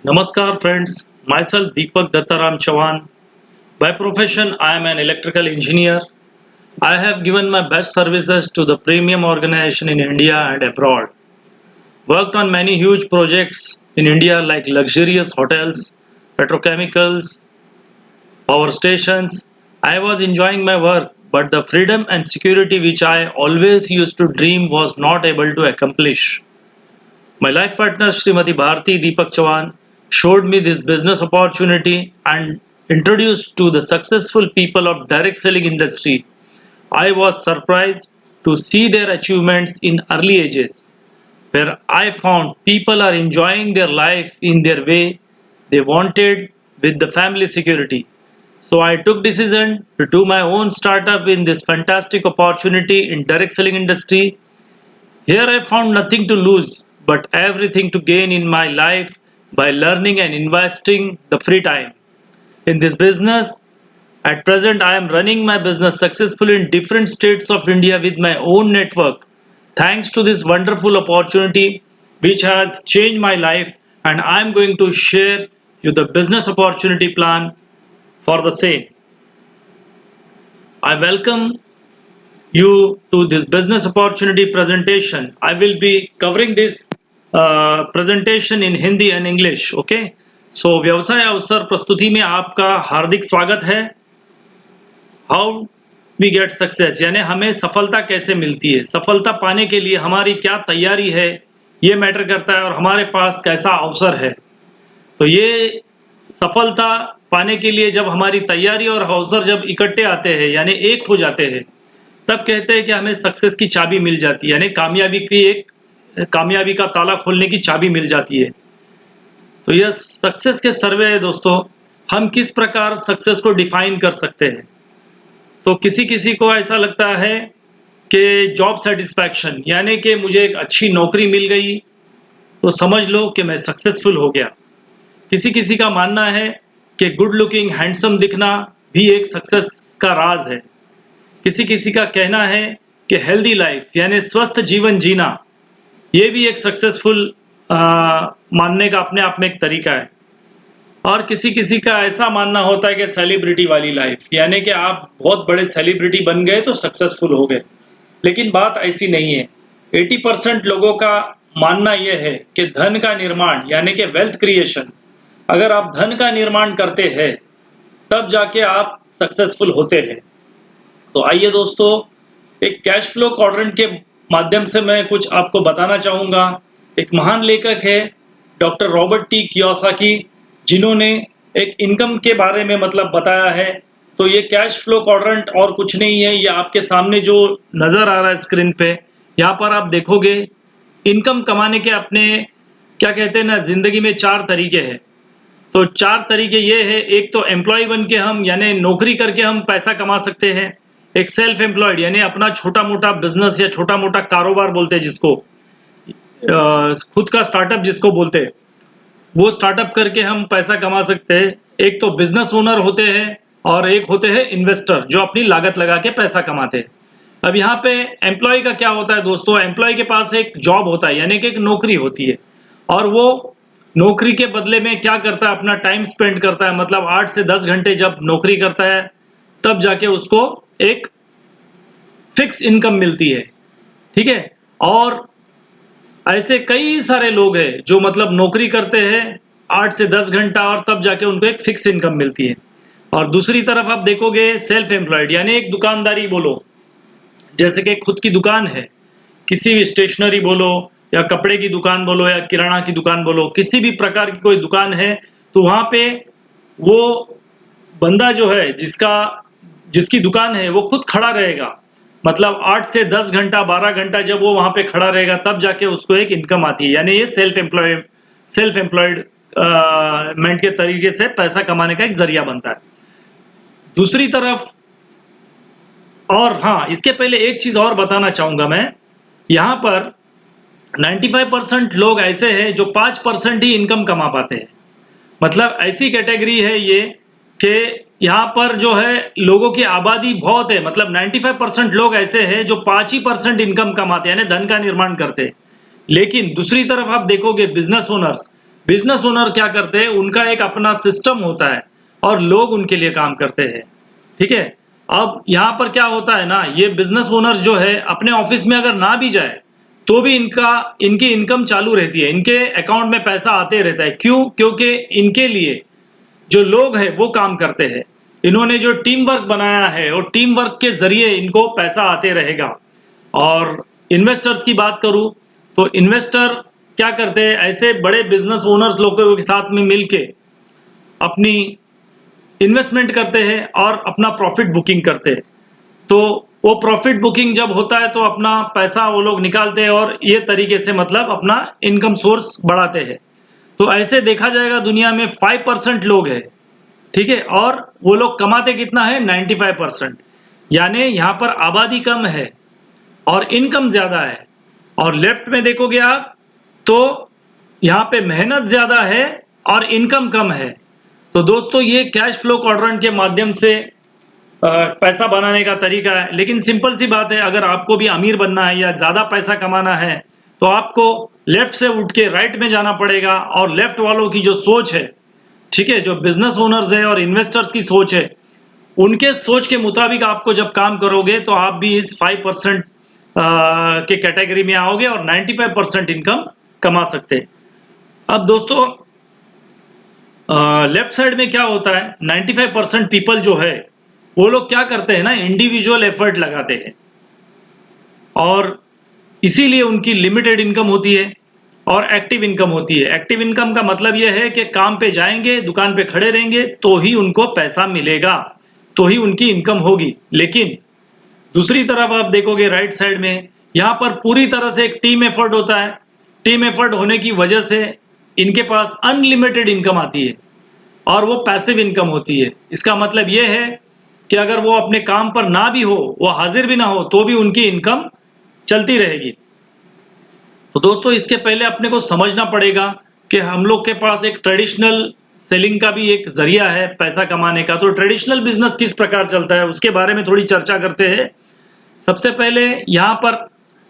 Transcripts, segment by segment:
Namaskar friends, myself Deepak Dattaram Chauhan. By profession, I am an electrical engineer. I have given my best services to the premium organization in India and abroad. Worked on many huge projects in India like luxurious hotels, petrochemicals, power stations. I was enjoying my work, but the freedom and security which I always used to dream was not able to accomplish. My life partner Srimati Bharti Deepak Chavan showed me this business opportunity and introduced to the successful people of direct selling industry. I was surprised to see their achievements in early ages, where I found people are enjoying their life in their way they wanted with the family security. So I took decision to do my own startup in this fantastic opportunity in direct selling industry. Here I found nothing to lose, but everything to gain in my life by learning and investing the free time. In this business, at present I am running my business successfully in different states of India with my own network. Thanks to this wonderful opportunity which has changed my life, and I am going to share you the business opportunity plan for the same. I welcome you to this business opportunity presentation. I will be covering this presentation in Hindi and English. Okay. So व्यवसाय अवसर प्रस्तुति में आपका हार्दिक स्वागत है. How we get success यानी हमें सफलता कैसे मिलती है, सफलता पाने के लिए हमारी क्या तैयारी है ये मैटर करता है, और हमारे पास कैसा अवसर है. तो ये सफलता पाने के लिए जब हमारी तैयारी और अवसर जब इकट्ठे आते हैं यानी एक हो जाते हैं, तब कहते हैं कि हमें सक्सेस की चाबी मिल जाती है, यानी कामयाबी का ताला खोलने की चाबी मिल जाती है. तो यह सक्सेस के सर्वे है दोस्तों. हम किस प्रकार सक्सेस को डिफाइन कर सकते हैं. तो किसी किसी को ऐसा लगता है कि जॉब सेटिस्फैक्शन यानी कि मुझे एक अच्छी नौकरी मिल गई तो समझ लो कि मैं सक्सेसफुल हो गया. किसी किसी का मानना है कि गुड लुकिंग हैंडसम दिखना भी एक सक्सेस का राज है. किसी किसी का कहना है कि हेल्दी लाइफ यानी स्वस्थ जीवन जीना ये भी एक सक्सेसफुल मानने का अपने आप में एक तरीका है. और किसी किसी का ऐसा मानना होता है कि सेलिब्रिटी वाली लाइफ यानी कि आप बहुत बड़े सेलिब्रिटी बन गए तो सक्सेसफुल हो गए. लेकिन बात ऐसी नहीं है. 80% लोगों का मानना यह है कि धन का निर्माण यानी कि वेल्थ क्रिएशन, अगर आप धन का निर्माण करते हैं तब जाके आप सक्सेसफुल होते हैं. तो आइए दोस्तों, एक कैश फ्लो क्वाड्रेंट के माध्यम से मैं कुछ आपको बताना चाहूँगा. एक महान लेखक है डॉक्टर रॉबर्ट टी कियोसाकी, जिन्होंने एक इनकम के बारे में मतलब बताया है. तो ये कैश फ्लो क्वाड्रेंट और कुछ नहीं है, ये आपके सामने जो नज़र आ रहा है स्क्रीन पे, यहाँ पर आप देखोगे इनकम कमाने के अपने क्या कहते हैं ना, ज़िंदगी में 4 तरीके हैं. तो 4 तरीके ये है. एक तो एम्प्लॉय बन के हम यानी नौकरी करके हम पैसा कमा सकते हैं. एक सेल्फ एम्प्लॉयड यानी अपना छोटा मोटा बिजनेस या छोटा मोटा कारोबार बोलते हैं जिसको, खुद का स्टार्टअप जिसको बोलते हैं, वो स्टार्टअप करके हम पैसा कमा सकते हैं. एक तो बिजनेस ओनर होते हैं और एक होते हैं इन्वेस्टर जो अपनी लागत लगा के पैसा कमाते हैं. अब यहाँ पे एम्प्लॉय का क्या होता है दोस्तों, एम्प्लॉय के पास एक जॉब होता है यानी कि एक नौकरी होती है, और वो नौकरी के बदले में क्या करता है, अपना टाइम स्पेंड करता है. मतलब 8 से 10 घंटे जब नौकरी करता है तब जाके उसको एक फिक्स इनकम मिलती है. ठीक है. और ऐसे कई सारे लोग हैं जो मतलब नौकरी करते हैं 8 से 10 घंटा और तब जाके उनको एक फिक्स इनकम मिलती है. और दूसरी तरफ आप देखोगे सेल्फ एम्प्लॉयड यानी एक दुकानदारी बोलो, जैसे कि खुद की दुकान है, किसी भी स्टेशनरी बोलो या कपड़े की दुकान बोलो या किराना की दुकान बोलो, किसी भी प्रकार की कोई दुकान है, तो वहाँ पे वो बंदा जो है जिसकी दुकान है वो खुद खड़ा रहेगा. मतलब 8 से 10 घंटा 12 घंटा जब वो वहाँ पे खड़ा रहेगा तब जाके उसको एक इनकम आती है. यानी ये सेल्फ एम्प्लॉयड मेंट के तरीके से पैसा कमाने का एक जरिया बनता है. दूसरी तरफ, और हाँ, इसके पहले एक चीज और बताना चाहूंगा मैं. यहाँ पर 95% लोग ऐसे हैं जो 5% ही इनकम कमा पाते हैं. मतलब ऐसी कैटेगरी है ये कि यहाँ पर जो है लोगों की आबादी बहुत है. मतलब 95% लोग ऐसे हैं जो 5% इनकम कमाते हैं यानी धन का निर्माण करते हैं. लेकिन दूसरी तरफ आप देखोगे बिजनेस ओनर्स, बिजनेस ओनर क्या करते हैं, उनका एक अपना सिस्टम होता है और लोग उनके लिए काम करते हैं, ठीक है। अब यहाँ पर क्या होता है ना, ये बिजनेस ओनर जो है अपने ऑफिस में अगर ना भी जाए तो भी इनकी इनकम चालू रहती है, इनके अकाउंट में पैसा आते रहता है। क्यों? क्योंकि इनके लिए जो लोग हैं वो काम करते हैं। इन्होंने जो टीम वर्क बनाया है और टीम वर्क के जरिए इनको पैसा आते रहेगा। और इन्वेस्टर्स की बात करूं तो इन्वेस्टर क्या करते हैं, ऐसे बड़े बिजनेस ओनर्स लोगों के साथ में मिलके अपनी इन्वेस्टमेंट करते हैं और अपना प्रॉफिट बुकिंग करते हैं। तो वो प्रॉफिट बुकिंग जब होता है तो अपना पैसा वो लोग निकालते हैं और ये तरीके से मतलब अपना इनकम सोर्स बढ़ाते हैं। तो ऐसे देखा जाएगा दुनिया में 5% लोग हैं, ठीक है, और वो लोग कमाते कितना है, 95%। यानी यहाँ पर आबादी कम है और इनकम ज्यादा है। और लेफ्ट में देखोगे आप तो यहाँ पे मेहनत ज्यादा है और इनकम कम है। तो दोस्तों ये कैश फ्लो क्वाड्रेंट के माध्यम से पैसा बनाने का तरीका है। लेकिन सिंपल सी बात है, अगर आपको भी अमीर बनना है या ज्यादा पैसा कमाना है तो आपको लेफ्ट से उठ के राइट में जाना पड़ेगा। और लेफ्ट वालों की जो सोच है, ठीक है, जो बिजनेस ओनर्स है और इन्वेस्टर्स की सोच है, उनके सोच के मुताबिक आपको जब काम करोगे तो आप भी इस 5% के कैटेगरी में आओगे और 95% इनकम कमा सकते हैं। अब दोस्तों लेफ्ट साइड में क्या होता है, 95% पीपल जो है वो लोग क्या करते हैं ना, इंडिविजुअल एफर्ट लगाते हैं और इसीलिए उनकी लिमिटेड इनकम होती है और एक्टिव इनकम होती है। एक्टिव इनकम का मतलब यह है कि काम पे जाएंगे, दुकान पे खड़े रहेंगे तो ही उनको पैसा मिलेगा, तो ही उनकी इनकम होगी। लेकिन दूसरी तरफ आप देखोगे राइट साइड में, यहाँ पर पूरी तरह से एक टीम एफर्ट होता है। टीम एफर्ट होने की वजह से इनके पास अनलिमिटेड इनकम आती है और वो पैसिव इनकम होती है। इसका मतलब ये है कि अगर वो अपने काम पर ना भी हो, वो हाजिर भी ना हो, तो भी उनकी इनकम चलती रहेगी। तो दोस्तों इसके पहले अपने को समझना पड़ेगा कि हम लोग के पास एक ट्रेडिशनल सेलिंग का भी एक जरिया है पैसा कमाने का। तो ट्रेडिशनल बिजनेस किस प्रकार चलता है उसके बारे में थोड़ी चर्चा करते हैं। सबसे पहले यहाँ पर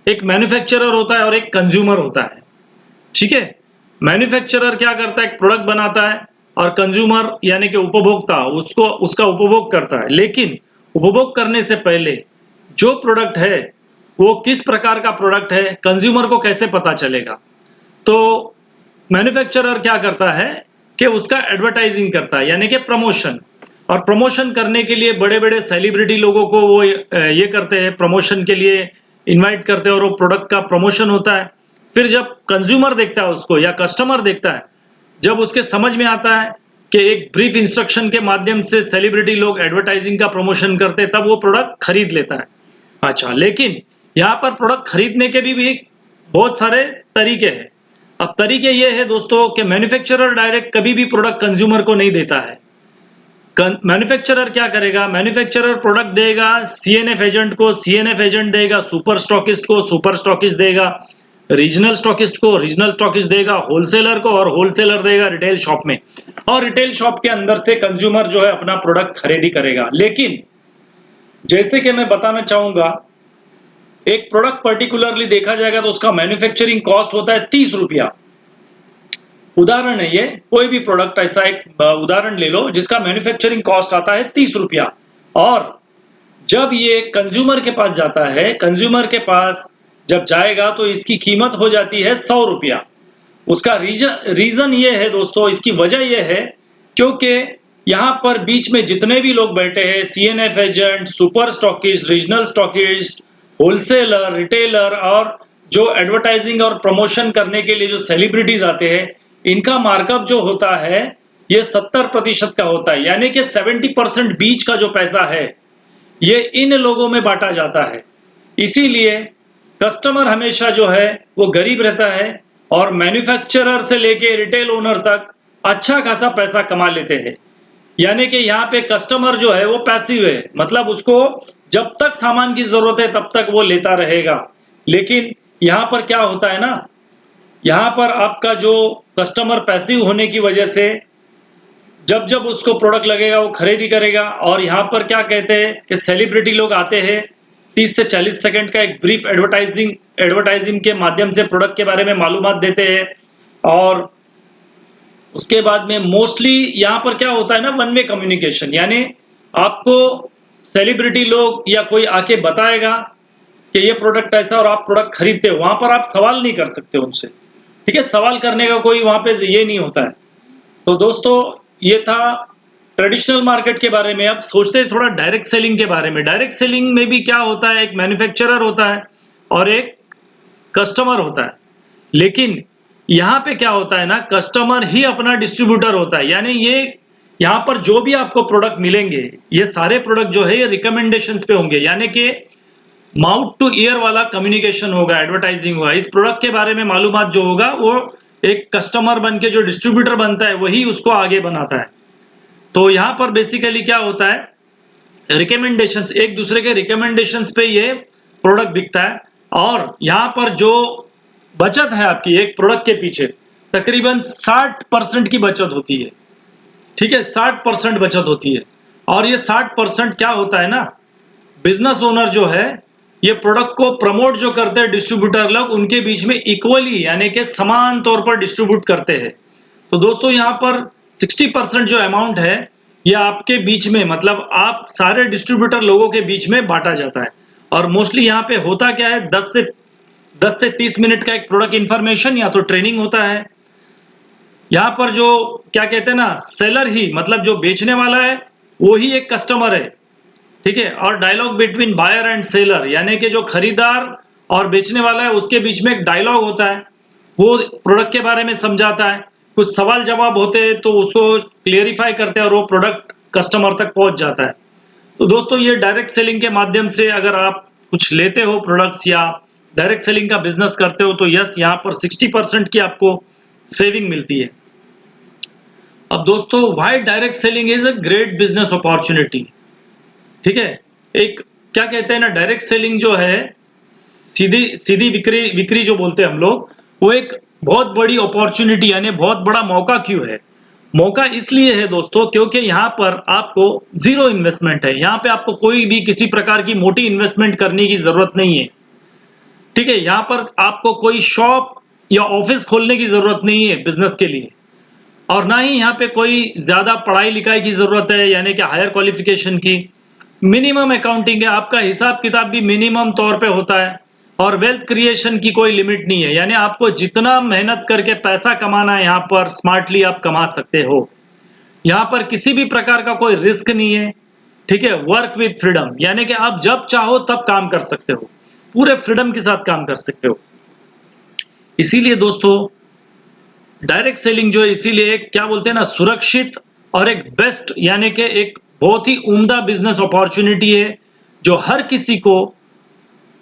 एक मैन्युफैक्चरर होता है और एक कंज्यूमर होता है, ठीक है। मैन्युफैक्चरर क्या करता है, एक प्रोडक्ट बनाता है और कंज्यूमर यानी कि उपभोक्ता उसको उसका उपभोग करता है। लेकिन उपभोग करने से पहले जो प्रोडक्ट है वो किस प्रकार का प्रोडक्ट है, कंज्यूमर को कैसे पता चलेगा? तो मैन्युफैक्चरर क्या करता है कि उसका एडवर्टाइजिंग करता है, यानी कि प्रमोशन। और प्रमोशन करने के लिए बड़े बड़े सेलिब्रिटी लोगों को वो ये करते हैं, प्रमोशन के लिए इनवाइट करते हैं और वो प्रोडक्ट का प्रमोशन होता है। फिर जब कंज्यूमर देखता है उसको या कस्टमर देखता है, जब उसके समझ में आता है कि एक ब्रीफ इंस्ट्रक्शन के माध्यम से सेलिब्रिटी लोग एडवर्टाइजिंग का प्रमोशन करते हैं, तब वो प्रोडक्ट खरीद लेता है। अच्छा, लेकिन यहाँ पर प्रोडक्ट खरीदने के भी बहुत सारे तरीके हैं। अब तरीके ये है दोस्तों कि मैन्युफैक्चरर डायरेक्ट कभी भी प्रोडक्ट कंज्यूमर को नहीं देता है। मैन्युफैक्चरर क्या करेगा, मैन्युफैक्चरर प्रोडक्ट देगा सीएनएफ एजेंट को, सीएनएफ एजेंट देगा सुपर स्टॉकिस्ट को, सुपर स्टॉकिस्ट देगा रीजनल स्टॉकिस्ट को, रीजनल स्टॉकिस्ट देगा होलसेलर को और होलसेलर देगा रिटेल शॉप में। और रिटेल शॉप के अंदर से कंज्यूमर जो है अपना प्रोडक्ट खरीदी करेगा। लेकिन जैसे कि मैं बताना चाहूंगा, एक प्रोडक्ट पर्टिकुलरली देखा जाएगा तो उसका मैन्युफैक्चरिंग कॉस्ट होता है 30 रुपया। उदाहरण है ये, कोई भी प्रोडक्ट ऐसा एक उदाहरण ले लो जिसका मैन्युफैक्चरिंग कॉस्ट आता है 30 रुपया। और जब ये कंज्यूमर के पास जाता है, कंज्यूमर के पास जब जाएगा तो इसकी कीमत हो जाती है 100 रुपया। उसका रीजन ये है दोस्तों, इसकी वजह ये है क्योंकि यहाँ पर बीच में जितने भी लोग बैठे हैं, CNF agent, super stockist, regional stockist, wholesaler, retailer और जो एडवर्टाइजिंग और प्रमोशन करने के लिए जो सेलिब्रिटीज आते हैं, इनका मार्कअप जो होता है ये 70% का होता है। यानी कि 70% बीच का जो पैसा है ये इन लोगों में बांटा जाता है। इसीलिए कस्टमर हमेशा जो है वो गरीब रहता है और मैन्युफैक्चरर से लेके रिटेल ओनर तक अच्छा खासा पैसा कमा लेते हैं। यानी कि यहाँ पे कस्टमर जो है वो पैसिव है, मतलब उसको जब तक सामान की जरूरत है तब तक वो लेता रहेगा। लेकिन यहाँ पर क्या होता है ना, यहाँ पर आपका जो कस्टमर पैसिव होने की वजह से जब जब उसको प्रोडक्ट लगेगा वो खरीदी करेगा। और यहाँ पर क्या कहते हैं कि सेलिब्रिटी लोग आते हैं, 30 से 40 सेकंड का एक ब्रीफ एडवर्टाइजिंग के माध्यम से प्रोडक्ट के बारे में मालूमात देते हैं और उसके बाद में मोस्टली यहाँ पर क्या होता है ना, वन वे कम्युनिकेशन, यानी आपको सेलिब्रिटी लोग या कोई आके बताएगा कि ये प्रोडक्ट ऐसा और आप प्रोडक्ट खरीदते हो, वहां पर आप सवाल नहीं कर सकते उनसे, ठीक है, सवाल करने का कोई वहां पे ये नहीं होता है। तो दोस्तों ये था ट्रेडिशनल मार्केट के बारे में। अब सोचते हैं थोड़ा डायरेक्ट सेलिंग के बारे में। डायरेक्ट सेलिंग में भी क्या होता है, एक मैन्युफैक्चरर होता है और एक कस्टमर होता है, लेकिन यहाँ पे क्या होता है ना, कस्टमर ही अपना डिस्ट्रीब्यूटर होता है, यानी ये यहाँ पर जो भी आपको प्रोडक्ट मिलेंगे, ये सारे प्रोडक्ट जो है ये रिकमेंडेशंस पे होंगे, यानी कि माउथ टू ईयर वाला कम्युनिकेशन होगा, एडवर्टाइजिंग होगा। इस प्रोडक्ट के बारे में मालूमात जो होगा वो एक कस्टमर बन के जो डिस्ट्रीब्यूटर बनता है वही उसको आगे बनाता है। तो यहाँ पर बेसिकली क्या होता है, रिकमेंडेशंस, एक दूसरे के रिकमेंडेशंस पे ये प्रोडक्ट बिकता है। और यहाँ पर जो बचत है आपकी एक प्रोडक्ट के पीछे, तकरीबन 60% की बचत होती है, ठीक है, 60% बचत होती है। और ये 60% क्या होता है ना, बिजनेस ओनर जो है ये प्रोडक्ट को प्रमोट जो करते हैं डिस्ट्रीब्यूटर लोग, उनके बीच में इक्वली यानी कि समान तौर पर डिस्ट्रीब्यूट करते हैं। तो दोस्तों यहाँ पर 60% जो अमाउंट है ये आपके बीच में, मतलब आप सारे डिस्ट्रीब्यूटर लोगों के बीच में बांटा जाता है। और मोस्टली यहाँ पे होता क्या है, 10 से 30 मिनट का एक प्रोडक्ट इंफॉर्मेशन या तो ट्रेनिंग होता है। यहाँ पर जो क्या कहते हैं ना, सेलर ही, मतलब जो बेचने वाला है वो ही एक कस्टमर है, ठीक है। और dialogue between buyer and seller, यानी कि जो खरीदार और बेचने वाला है उसके बीच में एक डायलॉग होता है, वो प्रोडक्ट के बारे में समझाता है, कुछ सवाल जवाब होते हैं तो उसको क्लियरिफाई करते हैं और वो प्रोडक्ट कस्टमर तक पहुंच जाता है। तो दोस्तों ये डायरेक्ट सेलिंग के माध्यम से अगर आप कुछ लेते हो प्रोडक्ट्स या डायरेक्ट सेलिंग का बिजनेस करते हो तो यस, यहाँ पर 60% की आपको सेविंग मिलती है। अब दोस्तों why direct selling is a great business opportunity, ठीक है। एक क्या कहते हैं ना, डायरेक्ट सेलिंग जो है, सीधी सीधी बिक्री बिक्री जो बोलते हैं हम लोग, वो एक बहुत बड़ी अपॉर्चुनिटी यानी बहुत बड़ा मौका क्यों है। मौका इसलिए है दोस्तों क्योंकि यहाँ पर आपको जीरो इन्वेस्टमेंट है, यहाँ पे आपको कोई भी किसी प्रकार की मोटी इन्वेस्टमेंट करने की जरूरत नहीं है, ठीक है। यहाँ पर आपको कोई शॉप या ऑफिस खोलने की जरूरत नहीं है बिजनेस के लिए, और ना ही यहाँ पे कोई ज्यादा पढ़ाई लिखाई की जरूरत है, यानी कि हायर क्वालिफिकेशन की। मिनिमम अकाउंटिंग है, आपका हिसाब किताब भी मिनिमम तौर पे होता है, और वेल्थ क्रिएशन की कोई लिमिट नहीं है, यानी आपको जितना मेहनत करके पैसा कमाना है यहाँ पर स्मार्टली आप कमा सकते हो। यहाँ पर किसी भी प्रकार का कोई रिस्क नहीं है, ठीक है। वर्क विथ फ्रीडम, यानी कि आप जब चाहो तब काम कर सकते हो, पूरे फ्रीडम के साथ काम कर सकते हो। इसीलिए दोस्तों डायरेक्ट सेलिंग जो है, इसीलिए एक क्या बोलते हैं ना, सुरक्षित और एक बेस्ट, यानी कि एक बहुत ही उम्दा बिजनेस अपॉर्चुनिटी है जो हर किसी को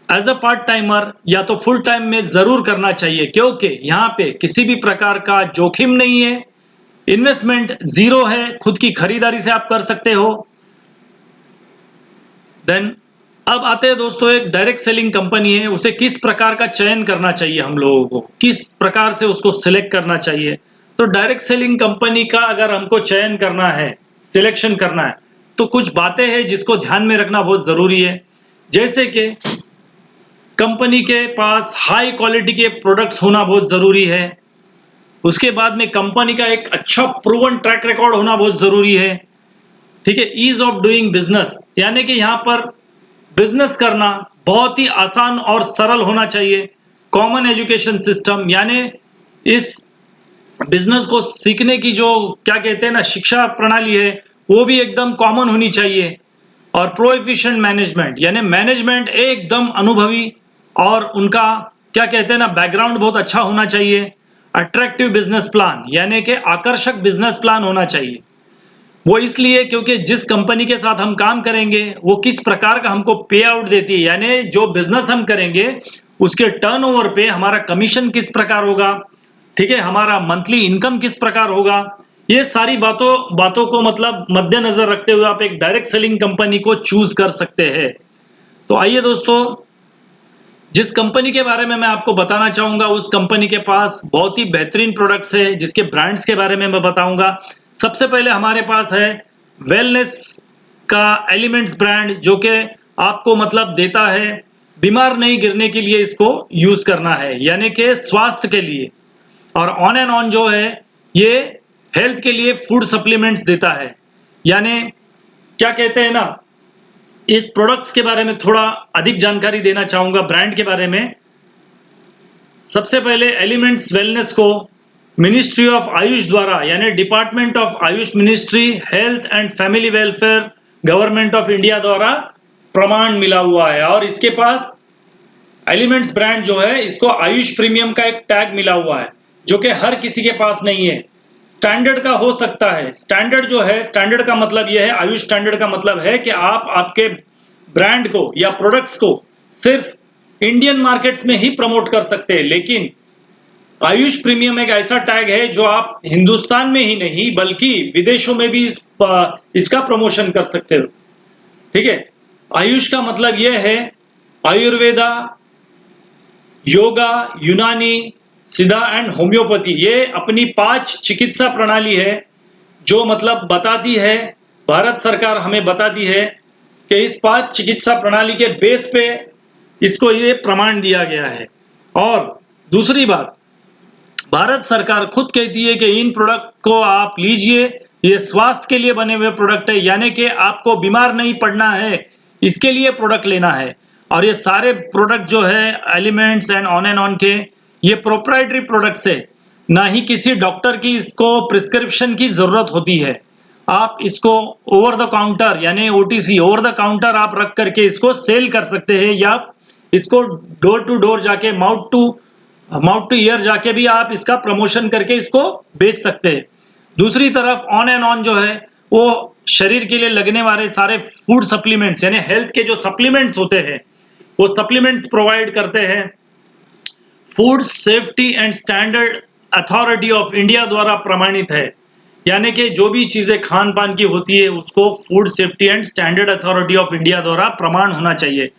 एज अ पार्ट टाइमर या तो फुल टाइम में जरूर करना चाहिए, क्योंकि यहाँ पे किसी भी प्रकार का जोखिम नहीं है, इन्वेस्टमेंट जीरो है, खुद की खरीदारी से आप कर सकते हो। देन अब आते हैं दोस्तों, एक डायरेक्ट सेलिंग कंपनी है, उसे किस प्रकार का चयन करना चाहिए, हम लोगों को किस प्रकार से उसको सिलेक्ट करना चाहिए। तो डायरेक्ट सेलिंग कंपनी का अगर हमको चयन करना है, सिलेक्शन करना है, तो कुछ बातें हैं जिसको ध्यान में रखना बहुत जरूरी है। जैसे कि कंपनी के पास हाई क्वालिटी के प्रोडक्ट्स होना बहुत जरूरी है। उसके बाद में कंपनी का एक अच्छा प्रूवन ट्रैक रिकॉर्ड होना बहुत जरूरी है, ठीक है। ईज ऑफ डूइंग बिजनेस, यानी कि यहाँ पर बिजनेस करना बहुत ही आसान और सरल होना चाहिए। कॉमन एजुकेशन सिस्टम, यानी इस बिजनेस को सीखने की जो क्या कहते हैं ना शिक्षा प्रणाली है, वो भी एकदम कॉमन होनी चाहिए। और प्रो एफिशिएंट मैनेजमेंट, यानी मैनेजमेंट एकदम अनुभवी और उनका क्या कहते हैं ना बैकग्राउंड बहुत अच्छा होना चाहिए। अट्रैक्टिव बिजनेस प्लान, यानी कि आकर्षक बिजनेस प्लान होना चाहिए। वो इसलिए क्योंकि जिस कंपनी के साथ हम काम करेंगे वो किस प्रकार का हमको पे आउट देती है, यानी जो बिजनेस हम करेंगे उसके टर्नओवर पे हमारा कमीशन किस प्रकार होगा, ठीक है, हमारा मंथली इनकम किस प्रकार होगा। ये सारी बातों बातों को मतलब मद्देनजर रखते हुए आप एक डायरेक्ट सेलिंग कंपनी को चूज कर सकते हैं। तो आइए दोस्तों, जिस कंपनी के बारे में मैं आपको बताना चाहूंगा उस कंपनी के पास बहुत ही बेहतरीन प्रोडक्ट्स है, जिसके ब्रांड्स के बारे में मैं बताऊंगा। सबसे पहले हमारे पास है वेलनेस का एलिमेंट्स ब्रांड, जो कि आपको मतलब देता है बीमार नहीं गिरने के लिए इसको यूज करना है, यानी कि स्वास्थ्य के लिए। और ऑन एंड ऑन जो है ये हेल्थ के लिए फूड सप्लीमेंट्स देता है। यानी क्या कहते हैं ना, इस प्रोडक्ट्स के बारे में थोड़ा अधिक जानकारी देना चाहूंगा ब्रांड के बारे में। सबसे पहले एलिमेंट्स वेलनेस को मिनिस्ट्री ऑफ आयुष द्वारा, यानी department of Ayush ministry, health and family welfare, government of India द्वारा प्रमाण मिला हुआ है। और इसके पास एलिमेंट्स ब्रांड जो है, इसको आयुष प्रीमियम का एक टैग मिला हुआ है, जो कि हर किसी के पास नहीं है। स्टैंडर्ड का हो सकता है। स्टैंडर्ड जो है, स्टैंडर्ड का मतलब यह है, आयुष स्टैंडर्ड का मतलब है कि आप आपके ब्रांड को या प्रोडक्ट्स को सिर्फ इंडियन मार्केट्स में ही प्रमोट कर सकते हैं। लेकिन आयुष प्रीमियम एक ऐसा टैग है जो आप हिंदुस्तान में ही नहीं बल्कि विदेशों में भी इसका प्रमोशन कर सकते हो। ठीक है। आयुष का मतलब यह है आयुर्वेदा, योगा, यूनानी, सिद्धा एंड होम्योपैथी। ये अपनी 5 चिकित्सा प्रणाली है जो मतलब बताती है, भारत सरकार हमें बताती है कि इस 5 चिकित्सा प्रणाली के बेस पे इसको ये प्रमाण दिया गया है। और दूसरी बात, भारत सरकार खुद कहती है कि इन प्रोडक्ट को आप लीजिए, ये स्वास्थ्य के लिए बने हुए प्रोडक्ट है, यानी कि आपको बीमार नहीं पड़ना है, इसके लिए प्रोडक्ट लेना है। और ये सारे प्रोडक्ट जो है एलिमेंट्स एंड ऑन के, ये प्रोप्राइटरी प्रोडक्ट्स है, ना ही किसी डॉक्टर की इसको प्रिस्क्रिप्शन की जरूरत होती है। आप इसको ओवर द काउंटर यानी ओटीसी, ओवर द काउंटर आप रख करके इसको सेल कर सकते हैं, या इसको डोर टू डोर जाके, माउथ टू ईयर जाके भी आप इसका प्रमोशन करके इसको बेच सकते हैं। दूसरी तरफ ऑन जो है, वो शरीर के लिए लगने वाले सारे फूड सप्लीमेंट्स यानी हेल्थ के जो सप्लीमेंट्स होते हैं, वो सप्लीमेंट्स प्रोवाइड करते हैं। Food safety and standard authority of India द्वारा प्रमाणित है। यानी कि जो भी चीजें खान पान की होती है उसको food safety and standard authority of India द्वारा प्रमाण होना चाहिए।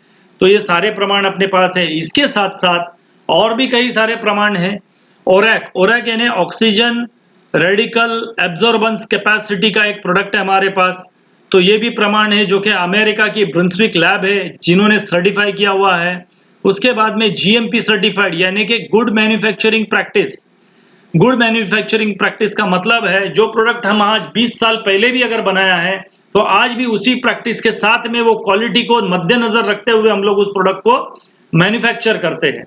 तो ये सारे प्रमाण अपने पास है। इसके साथ साथ और भी कई सारे प्रमाण हैं। ओरैक यानी ऑक्सीजन रेडिकल एब्जॉर्बेंस कैपेसिटी का एक प्रोडक्ट है हमारे पास। तो ये भी प्रमाण है जो कि अमेरिका की ब्रंसविक लैब है जिन्होंने सर्टिफाई किया हुआ है। उसके बाद में जीएमपी सर्टिफाइड यानी कि good manufacturing practice. Good manufacturing practice का मतलब है जो प्रोडक्ट हम आज 20 साल पहले भी अगर बनाया है तो आज भी उसी प्रैक्टिस के साथ में वो क्वालिटी को मद्देनजर रखते हुए हम लोग उस प्रोडक्ट को मैन्युफैक्चर करते हैं।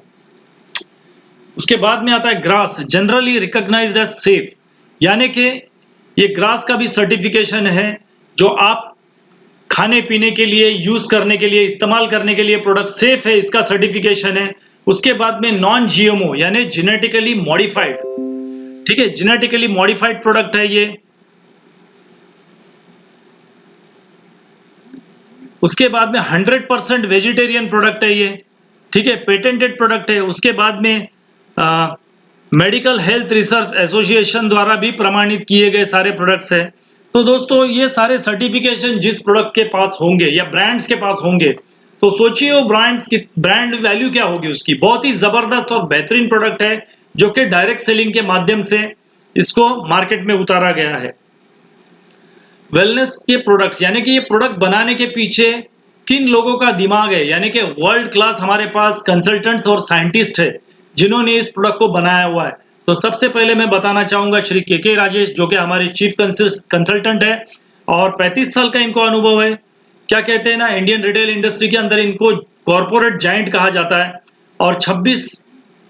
उसके बाद में आता है grass, generally recognised as safe, यानी कि ये ग्रास का भी सर्टिफिकेशन है जो आप खाने पीने के लिए, यूज करने के लिए, इस्तेमाल करने के लिए प्रोडक्ट सेफ है, इसका सर्टिफिकेशन है। उसके बाद में नॉन जीएमओ यानी जेनेटिकली मॉडिफाइड। ठीक है, जेनेटिकली मॉडिफाइड प्रोडक्ट है ये। उसके बाद में 100% वेजिटेरियन प्रोडक्ट है ये। ठीक है, पेटेंटेड प्रोडक्ट है। उसके बाद में मेडिकल हेल्थ रिसर्च एसोसिएशन द्वारा भी प्रमाणित किए गए सारे प्रोडक्ट्स हैं। तो दोस्तों ये सारे सर्टिफिकेशन जिस प्रोडक्ट के पास होंगे या ब्रांड्स के पास होंगे, तो सोचिए वो ब्रांड्स की ब्रांड वैल्यू क्या होगी उसकी। बहुत ही जबरदस्त और बेहतरीन प्रोडक्ट है जो कि डायरेक्ट सेलिंग के माध्यम से इसको मार्केट में उतारा गया है। वेलनेस के प्रोडक्ट्स यानी कि ये प्रोडक्ट बनाने के पीछे किन लोगों का दिमाग है, यानी कि वर्ल्ड क्लास हमारे पास कंसल्टेंट्स और साइंटिस्ट है जिन्होंने इस प्रोडक्ट को बनाया हुआ है। तो सबसे पहले मैं बताना चाहूंगा श्री के राजेश, जो कि हमारे चीफ कंसल्टेंट है और 35 साल का इनको अनुभव है। क्या कहते हैं ना, इंडियन रिटेल इंडस्ट्री के अंदर इनको कॉर्पोरेट जाइंट कहा जाता है। और 26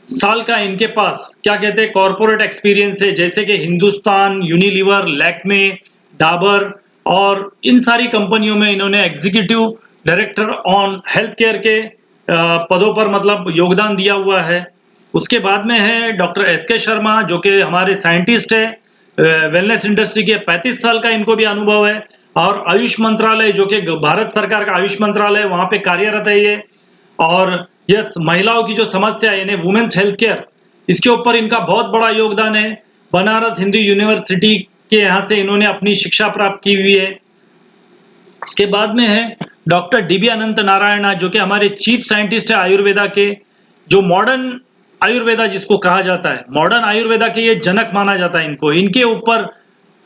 साल का इनके पास क्या कहते हैं कॉर्पोरेट एक्सपीरियंस है, जैसे कि हिंदुस्तान यूनिलीवर, लैक्मे, डाबर और इन सारी कंपनियों में इन्होंने executive director on health care के पदों पर मतलब योगदान दिया हुआ है। उसके बाद में है डॉक्टर एसके शर्मा, जो कि हमारे साइंटिस्ट है, वेलनेस इंडस्ट्री के 35 साल का इनको भी अनुभव है। और आयुष मंत्रालय, जो कि भारत सरकार का आयुष मंत्रालय, वहां पे कार्यरत है ये। और यस, महिलाओं की जो समस्या है यानी वुमेन्स हेल्थ केयर, इसके ऊपर इनका बहुत बड़ा योगदान है। बनारस हिंदू यूनिवर्सिटी के यहाँ से इन्होंने अपनी शिक्षा प्राप्त की हुई है। इसके बाद में है डॉक्टर डीबी अनंत नारायणा, जो कि हमारे चीफ साइंटिस्ट है आयुर्वेदा के, जो मॉडर्न आयुर्वेदा जिसको कहा जाता है, मॉडर्न आयुर्वेदा के ये जनक माना जाता है इनको। इनके ऊपर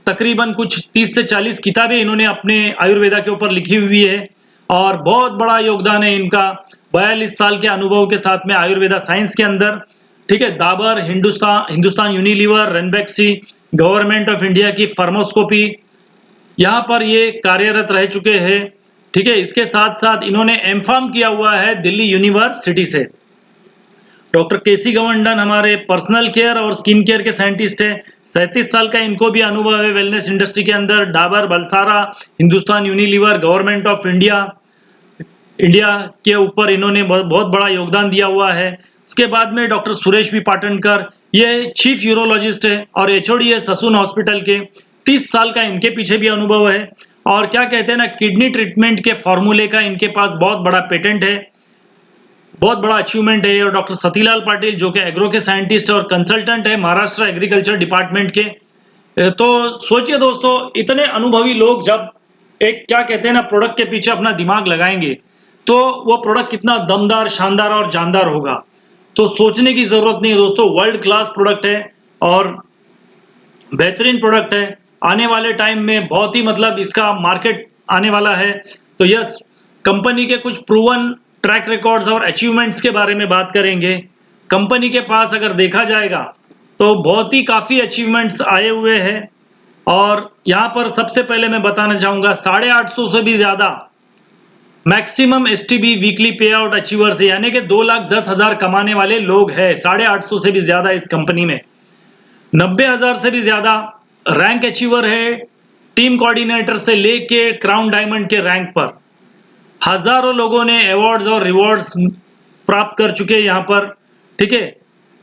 तकरीबन कुछ 30 से 40 किताबें इन्होंने अपने आयुर्वेदा के ऊपर लिखी हुई है और बहुत बड़ा योगदान है इनका 42 साल के अनुभव के साथ में आयुर्वेदा साइंस के अंदर। ठीक है, Dabur, Hindustan Unilever, Ranbaxy, government of India की फार्मास्कोपी, यहाँ पर ये कार्यरत रह चुके हैं। ठीक है, इसके साथ साथ इन्होंने एमफार्म किया हुआ है दिल्ली यूनिवर्सिटी से। डॉक्टर केसी गवंडन हमारे पर्सनल केयर और स्किन केयर के साइंटिस्ट हैं। 37 साल का इनको भी अनुभव है वेलनेस इंडस्ट्री के अंदर। Dabur, Balsara, Hindustan Unilever, government of India India के ऊपर इन्होंने बहुत बड़ा योगदान दिया हुआ है। उसके बाद में डॉक्टर सुरेश वी पाटनकर, ये चीफ यूरोलॉजिस्ट है और एचओडी है ससून हॉस्पिटल के। 30 साल का इनके पीछे भी अनुभव है। और क्या कहते हैं ना, किडनी ट्रीटमेंट के फॉर्मूले का इनके पास बहुत बड़ा पेटेंट है, बहुत बड़ा अचीवमेंट है। और डॉक्टर सतीलाल पाटिल जो कि एग्रो के साइंटिस्ट और कंसल्टेंट है महाराष्ट्र एग्रीकल्चर डिपार्टमेंट के। तो सोचिए दोस्तों, इतने अनुभवी लोग जब एक क्या कहते हैं ना प्रोडक्ट के पीछे अपना दिमाग लगाएंगे तो वो प्रोडक्ट कितना दमदार, शानदार और जानदार होगा। तो सोचने की जरूरत नहीं है दोस्तों, वर्ल्ड क्लास प्रोडक्ट है और बेहतरीन प्रोडक्ट है। आने वाले टाइम में बहुत ही मतलब इसका मार्केट आने वाला है। तो यस, कंपनी के कुछ प्रूवन ट्रैक रिकॉर्ड्स और अचीवमेंट्स के बारे में बात करेंगे। कंपनी के पास अगर देखा जाएगा तो बहुत ही काफ़ी अचीवमेंट्स आए हुए हैं। और यहाँ पर सबसे पहले मैं बताना चाहूँगा 850 से भी ज़्यादा मैक्सिमम एसटीबी वीकली पे आउट अचीवर्स है, यानी कि 2,10,000 कमाने वाले लोग हैं। 850 से भी ज़्यादा इस कंपनी में। 90,000 से भी ज़्यादा रैंक अचीवर है, टीम कोऑर्डिनेटर से लेके क्राउन डायमंड के रैंक पर। हजारों लोगों ने अवार्ड्स और रिवॉर्ड्स प्राप्त कर चुके हैं यहाँ पर। ठीक है,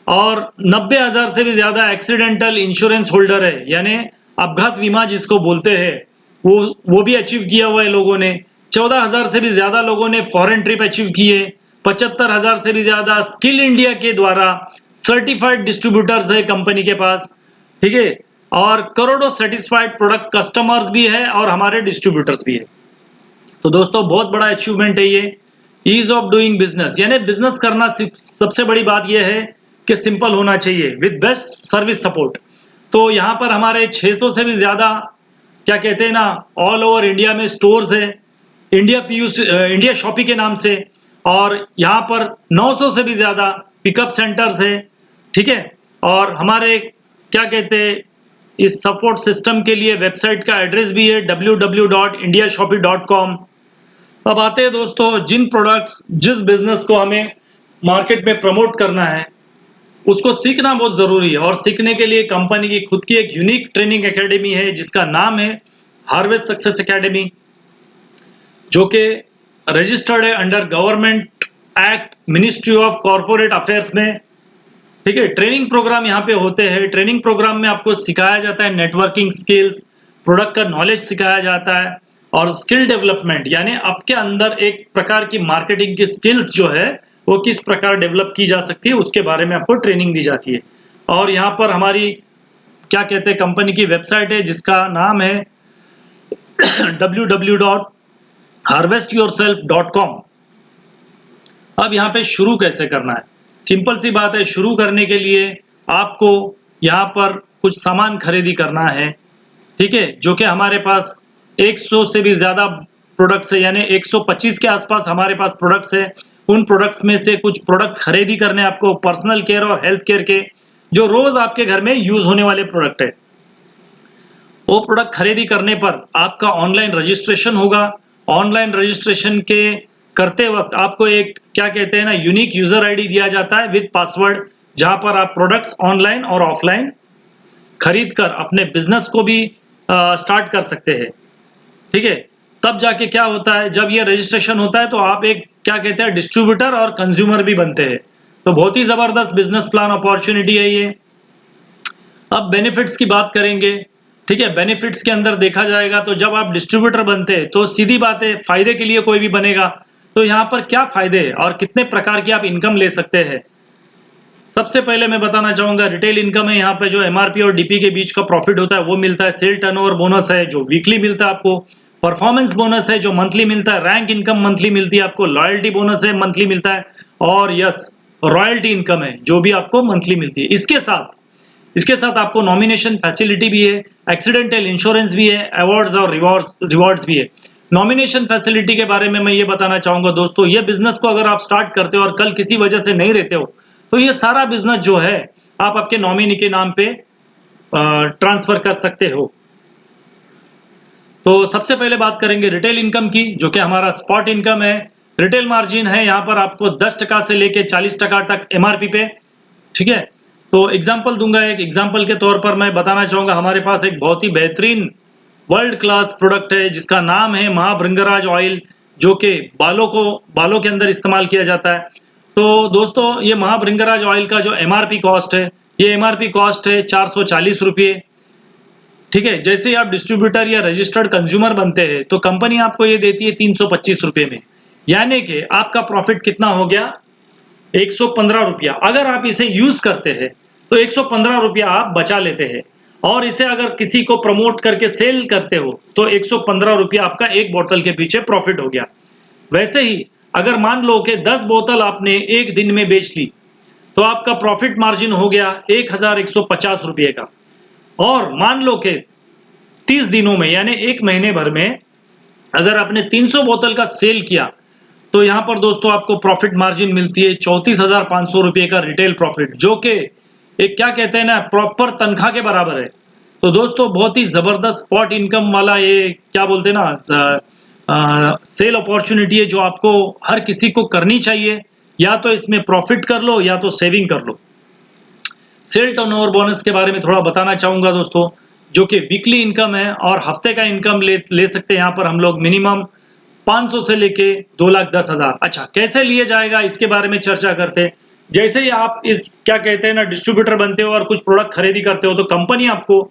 और 90,000 से भी ज्यादा एक्सीडेंटल इंश्योरेंस होल्डर है, यानी अपघात बीमा जिसको बोलते हैं, वो भी अचीव किया हुआ है लोगों ने। 14,000 से भी ज्यादा लोगों ने फॉरेन ट्रिप अचीव किए। 75,000 से भी ज्यादा स्किल इंडिया के द्वारा सर्टिफाइड डिस्ट्रीब्यूटर्स है कंपनी के पास। ठीक है, और करोड़ों सेटिस्फाइड प्रोडक्ट कस्टमर्स भी है और हमारे डिस्ट्रीब्यूटर्स भी है। तो दोस्तों बहुत बड़ा अचीवमेंट है ये। ईज ऑफ डूइंग बिजनेस, यानी बिजनेस करना सबसे बड़ी बात यह है कि सिंपल होना चाहिए विद बेस्ट सर्विस सपोर्ट। तो यहाँ पर हमारे 600 से भी ज्यादा क्या कहते हैं ना ऑल ओवर इंडिया में स्टोर्स है, इंडिया शॉपी के नाम से। और यहाँ पर 900 से भी ज्यादा पिकअप सेंटर्स है। ठीक है, और हमारे क्या कहते हैं इस सपोर्ट सिस्टम के लिए वेबसाइट का एड्रेस भी है www.indiashopee.com। अब आते हैं दोस्तों, जिन प्रोडक्ट्स जिस बिजनेस को हमें मार्केट में प्रमोट करना है उसको सीखना बहुत जरूरी है। और सीखने के लिए कंपनी की खुद की एक यूनिक ट्रेनिंग एकेडमी है जिसका नाम है हार्वेस्ट सक्सेस एकेडमी, जो कि रजिस्टर्ड है under government act ministry of corporate affairs में। ठीक है, ट्रेनिंग प्रोग्राम यहाँ पे होते हैं। ट्रेनिंग प्रोग्राम में आपको सिखाया जाता है नेटवर्किंग स्किल्स, प्रोडक्ट का नॉलेज सिखाया जाता है और स्किल डेवलपमेंट, यानी आपके अंदर एक प्रकार की मार्केटिंग की स्किल्स जो है वो किस प्रकार डेवलप की जा सकती है उसके बारे में आपको ट्रेनिंग दी जाती है। और यहाँ पर हमारी क्या कहते हैं कंपनी की वेबसाइट है जिसका नाम है www.harvestyourself.com। अब यहाँ पे शुरू कैसे करना है, सिंपल सी बात है। शुरू करने के लिए आपको यहाँ पर कुछ सामान खरीदी करना है। ठीक है, जो कि हमारे पास 100 से भी ज्यादा प्रोडक्ट्स है, यानी 125 के आसपास हमारे पास प्रोडक्ट्स है। उन प्रोडक्ट्स में से कुछ प्रोडक्ट्स खरीदी करने आपको पर्सनल केयर और हेल्थ केयर के, जो रोज आपके घर में यूज होने वाले प्रोडक्ट है। वो प्रोडक्ट खरीदी करने पर आपका ऑनलाइन रजिस्ट्रेशन होगा। ऑनलाइन रजिस्ट्रेशन के करते वक्त आपको एक क्या कहते हैं ना यूनिक यूजर आईडी दिया जाता है विद पासवर्ड, जहां पर आप प्रोडक्ट्स ऑनलाइन और ऑफलाइन खरीद कर अपने बिजनेस को भी स्टार्ट कर सकते हैं। ठीक है, तब जाके क्या होता है, जब ये रजिस्ट्रेशन होता है तो आप एक क्या कहते हैं डिस्ट्रीब्यूटर और कंज्यूमर भी बनते हैं। तो बहुत ही जबरदस्त बिजनेस प्लान अपॉर्चुनिटी है ये। अब बेनिफिट्स की बात करेंगे। ठीक है, बेनिफिट्स के अंदर देखा जाएगा तो जब आप डिस्ट्रीब्यूटर बनते हैं तो सीधी बात है फायदे के लिए कोई भी बनेगा। तो यहाँ पर क्या फायदे हैं और कितने प्रकार की आप इनकम ले सकते हैं। सबसे पहले मैं बताना चाहूंगा रिटेल इनकम है। यहाँ पे जो एमआरपी और डीपी के बीच का प्रॉफिट होता है वो मिलता है। सेल टर्नओवर बोनस है जो वीकली मिलता है आपको। परफॉर्मेंस बोनस है जो मंथली मिलता है। रैंक इनकम मंथली मिलती है आपको। लॉयल्टी बोनस है मंथली मिलता है। और यस, रॉयल्टी इनकम है जो भी आपको मंथली मिलती है। इसके साथ आपको नॉमिनेशन फैसिलिटी भी है, एक्सीडेंटल इंश्योरेंस भी है, अवार्ड्स और रिवॉर्ड्स भी है। नॉमिनेशन फैसिलिटी के बारे में मैं ये बताना चाहूंगा दोस्तों, ये बिजनेस को अगर आप स्टार्ट करते हो और कल किसी वजह से नहीं रहते हो तो ये सारा बिजनेस जो है आप आपके नॉमिनी के नाम पे ट्रांसफर कर सकते हो। तो सबसे पहले बात करेंगे रिटेल इनकम की, जो कि हमारा स्पॉट इनकम है। रिटेल मार्जिन है यहाँ पर आपको 10% से लेके 40% तक एमआरपी पे, ठीक है। तो एग्जांपल दूंगा, एक एग्जांपल के तौर पर मैं बताना चाहूंगा, हमारे पास एक बहुत ही बेहतरीन वर्ल्ड क्लास प्रोडक्ट है जिसका नाम है महाभृंगराज ऑयल, जो कि बालों के अंदर इस्तेमाल किया जाता है। तो दोस्तों ये महाभृंगराज ऑयल का जो एमआरपी कॉस्ट है, ये एमआरपी कॉस्ट है 440 रुपये, ठीक है। जैसे ही आप डिस्ट्रीब्यूटर या रजिस्टर्ड कंज्यूमर बनते हैं तो कंपनी आपको ये देती है 325 रुपये में, यानी कि आपका प्रॉफिट कितना हो गया, 115 रुपया। अगर आप इसे यूज करते हैं तो 115 रुपया आप बचा लेते हैं, और इसे अगर किसी को प्रमोट करके सेल करते हो तो 115 रुपया आपका एक बोतल के पीछे प्रॉफिट हो गया। वैसे ही अगर मान लो कि 10 बोतल आपने एक दिन में बेच ली तो आपका प्रॉफिट मार्जिन हो गया 1150 रुपये का। और मान लो कि 30 दिनों में यानी एक महीने भर में अगर आपने 300 बोतल का सेल किया तो यहां पर दोस्तों आपको प्रॉफिट मार्जिन मिलती है 34,500 रुपये का रिटेल प्रॉफिट, जो कि एक क्या कहते हैं ना, प्रॉपर तनख्वाह के बराबर है। तो दोस्तों बहुत ही जबरदस्त स्पॉट इनकम वाला ये क्या बोलते हैं ना, सेल अपॉर्चुनिटी है जो आपको हर किसी को करनी चाहिए। या तो इसमें प्रॉफिट कर लो या तो सेविंग कर लो। सेल टर्नओवर बोनस के बारे में थोड़ा बताना चाहूंगा दोस्तों, जो कि वीकली इनकम है और हफ्ते का इनकम ले सकते हैं यहाँ पर हम लोग मिनिमम 500 से लेके 2,10,000। अच्छा, कैसे लिए जाएगा इसके बारे में चर्चा करते हैं। जैसे ही आप इस क्या कहते हैं ना डिस्ट्रीब्यूटर बनते हो और कुछ प्रोडक्ट खरीदी करते हो तो कंपनी आपको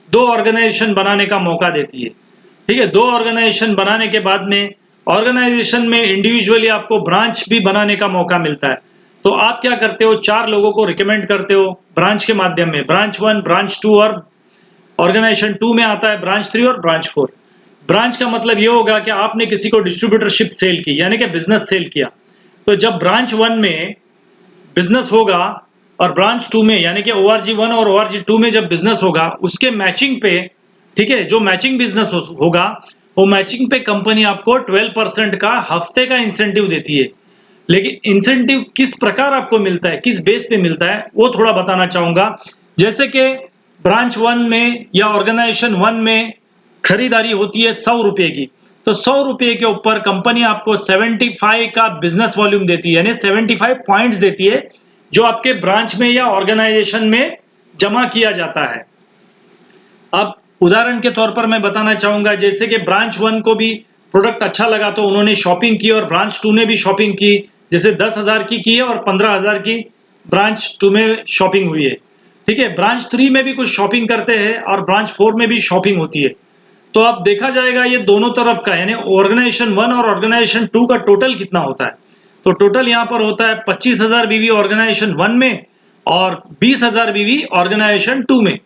2 ऑर्गेनाइजेशन बनाने का मौका देती है, ठीक है। 2 ऑर्गेनाइजेशन बनाने के बाद में ऑर्गेनाइजेशन में इंडिविजुअली आपको ब्रांच भी बनाने का मौका मिलता है। तो आप क्या करते हो, 4 लोगों को रिकमेंड करते हो ब्रांच के माध्यम में, ब्रांच 1, ब्रांच 2 और ऑर्गेनाइजेशन 2 में आता है ब्रांच 3 और ब्रांच 4। ब्रांच का मतलब ये होगा कि आपने किसी को डिस्ट्रीब्यूटरशिप सेल की, यानी कि बिजनेस सेल किया। तो जब ब्रांच 1 में बिजनेस होगा और ब्रांच 2 में यानी कि ओआरजी 1 और ओआरजी 2 में जब बिजनेस होगा उसके मैचिंग पे, ठीक है, जो मैचिंग बिजनेस होगा वो मैचिंग पे कंपनी आपको 12% का हफ्ते का इंसेंटिव देती है। लेकिन इंसेंटिव किस प्रकार आपको मिलता है, किस बेस पे मिलता है, वो थोड़ा बताना चाहूंगा। जैसे कि ब्रांच 1 में या ऑर्गेनाइजेशन 1 में खरीदारी होती है 100 रुपए की, तो 100 रुपए के ऊपर कंपनी आपको 75 का बिजनेस वॉल्यूम देती है, यानी 75 पॉइंट्स देती है जो आपके ब्रांच में या ऑर्गेनाइजेशन में जमा किया जाता है। अब उदाहरण के तौर पर मैं बताना चाहूंगा, जैसे कि ब्रांच 1 को भी प्रोडक्ट अच्छा लगा तो उन्होंने शॉपिंग की और ब्रांच 2 ने भी शॉपिंग की, जैसे 10,000 की है और 15,000 की ब्रांच 2 में शॉपिंग हुई है, ठीक है। ब्रांच 3 में भी कुछ शॉपिंग करते हैं और ब्रांच 4 में भी शॉपिंग होती है। तो अब देखा जाएगा ये दोनों तरफ का, यानी ऑर्गेनाइजेशन 1 और ऑर्गेनाइजेशन 2 का टोटल कितना होता है। तो टोटल यहाँ पर होता है 25,000 बीवी ऑर्गेनाइजेशन 1 में और 20,000 बीवी ऑर्गेनाइजेशन 2 में।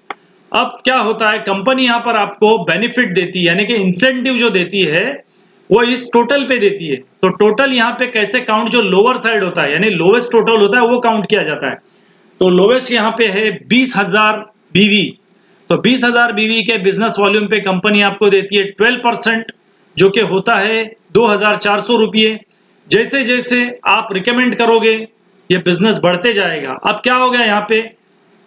अब क्या होता है, कंपनी यहाँ पर आपको बेनिफिट देती है, यानी कि इंसेंटिव जो देती है वो इस टोटल पे देती है। तो टोटल यहाँ पे कैसे काउंट, जो लोअर साइड होता है यानी लोवेस्ट टोटल होता है वो काउंट किया जाता है। तो लोवेस्ट यहाँ पे है 20,000 बीवी। तो 20,000 बीवी के बिजनेस वॉल्यूम पे कंपनी आपको देती है 12%, जो कि होता है 2,400 रुपये। जैसे जैसे आप रिकमेंड करोगे ये बिजनेस बढ़ते जाएगा। अब क्या हो गया, यहाँ पे